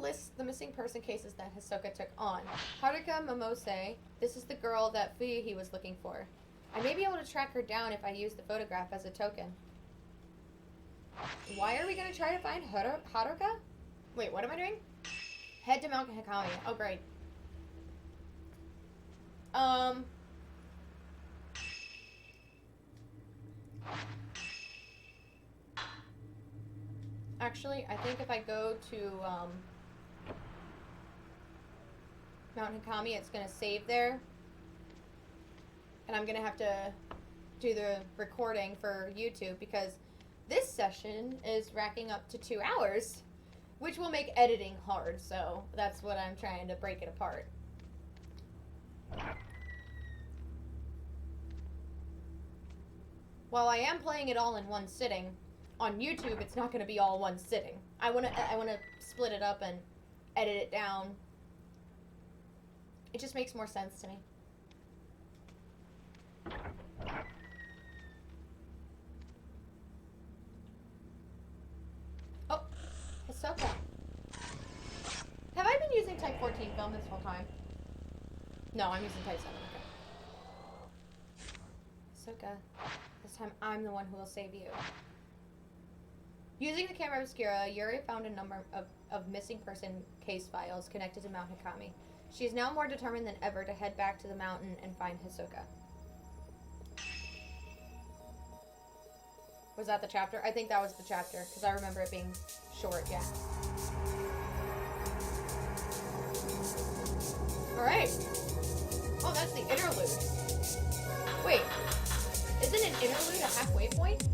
lists the missing person cases that Hisoka took on. Haruka Momose, this is the girl that Fuyuhi was looking for. I may be able to track her down if I use the photograph as a token. Why are we gonna try to find Haruka? Wait, what am I doing? Head to Mount Hikami. Oh, great. Actually, I think if I go to, Mount Hikami, it's gonna save there. And I'm gonna have to do the recording for YouTube because this session is racking up to 2 hours, which will make editing hard, so that's what I'm trying to break it apart. While I am playing it all in one sitting, on YouTube it's not going to be all one sitting. I want to split it up and edit it down. It just makes more sense to me. Oh, Hisoka. Have I been using Type 14 film this whole time? No, I'm using Type 7. Okay. Hisoka, this time I'm the one who will save you. Using the camera obscura, Yuri found a number of missing person case files connected to Mount Hikami. She is now more determined than ever to head back to the mountain and find Hisoka. Was that the chapter? I think that was the chapter, because I remember it being short, yeah. Alright. Oh, that's the interlude. Wait, isn't an interlude a halfway point?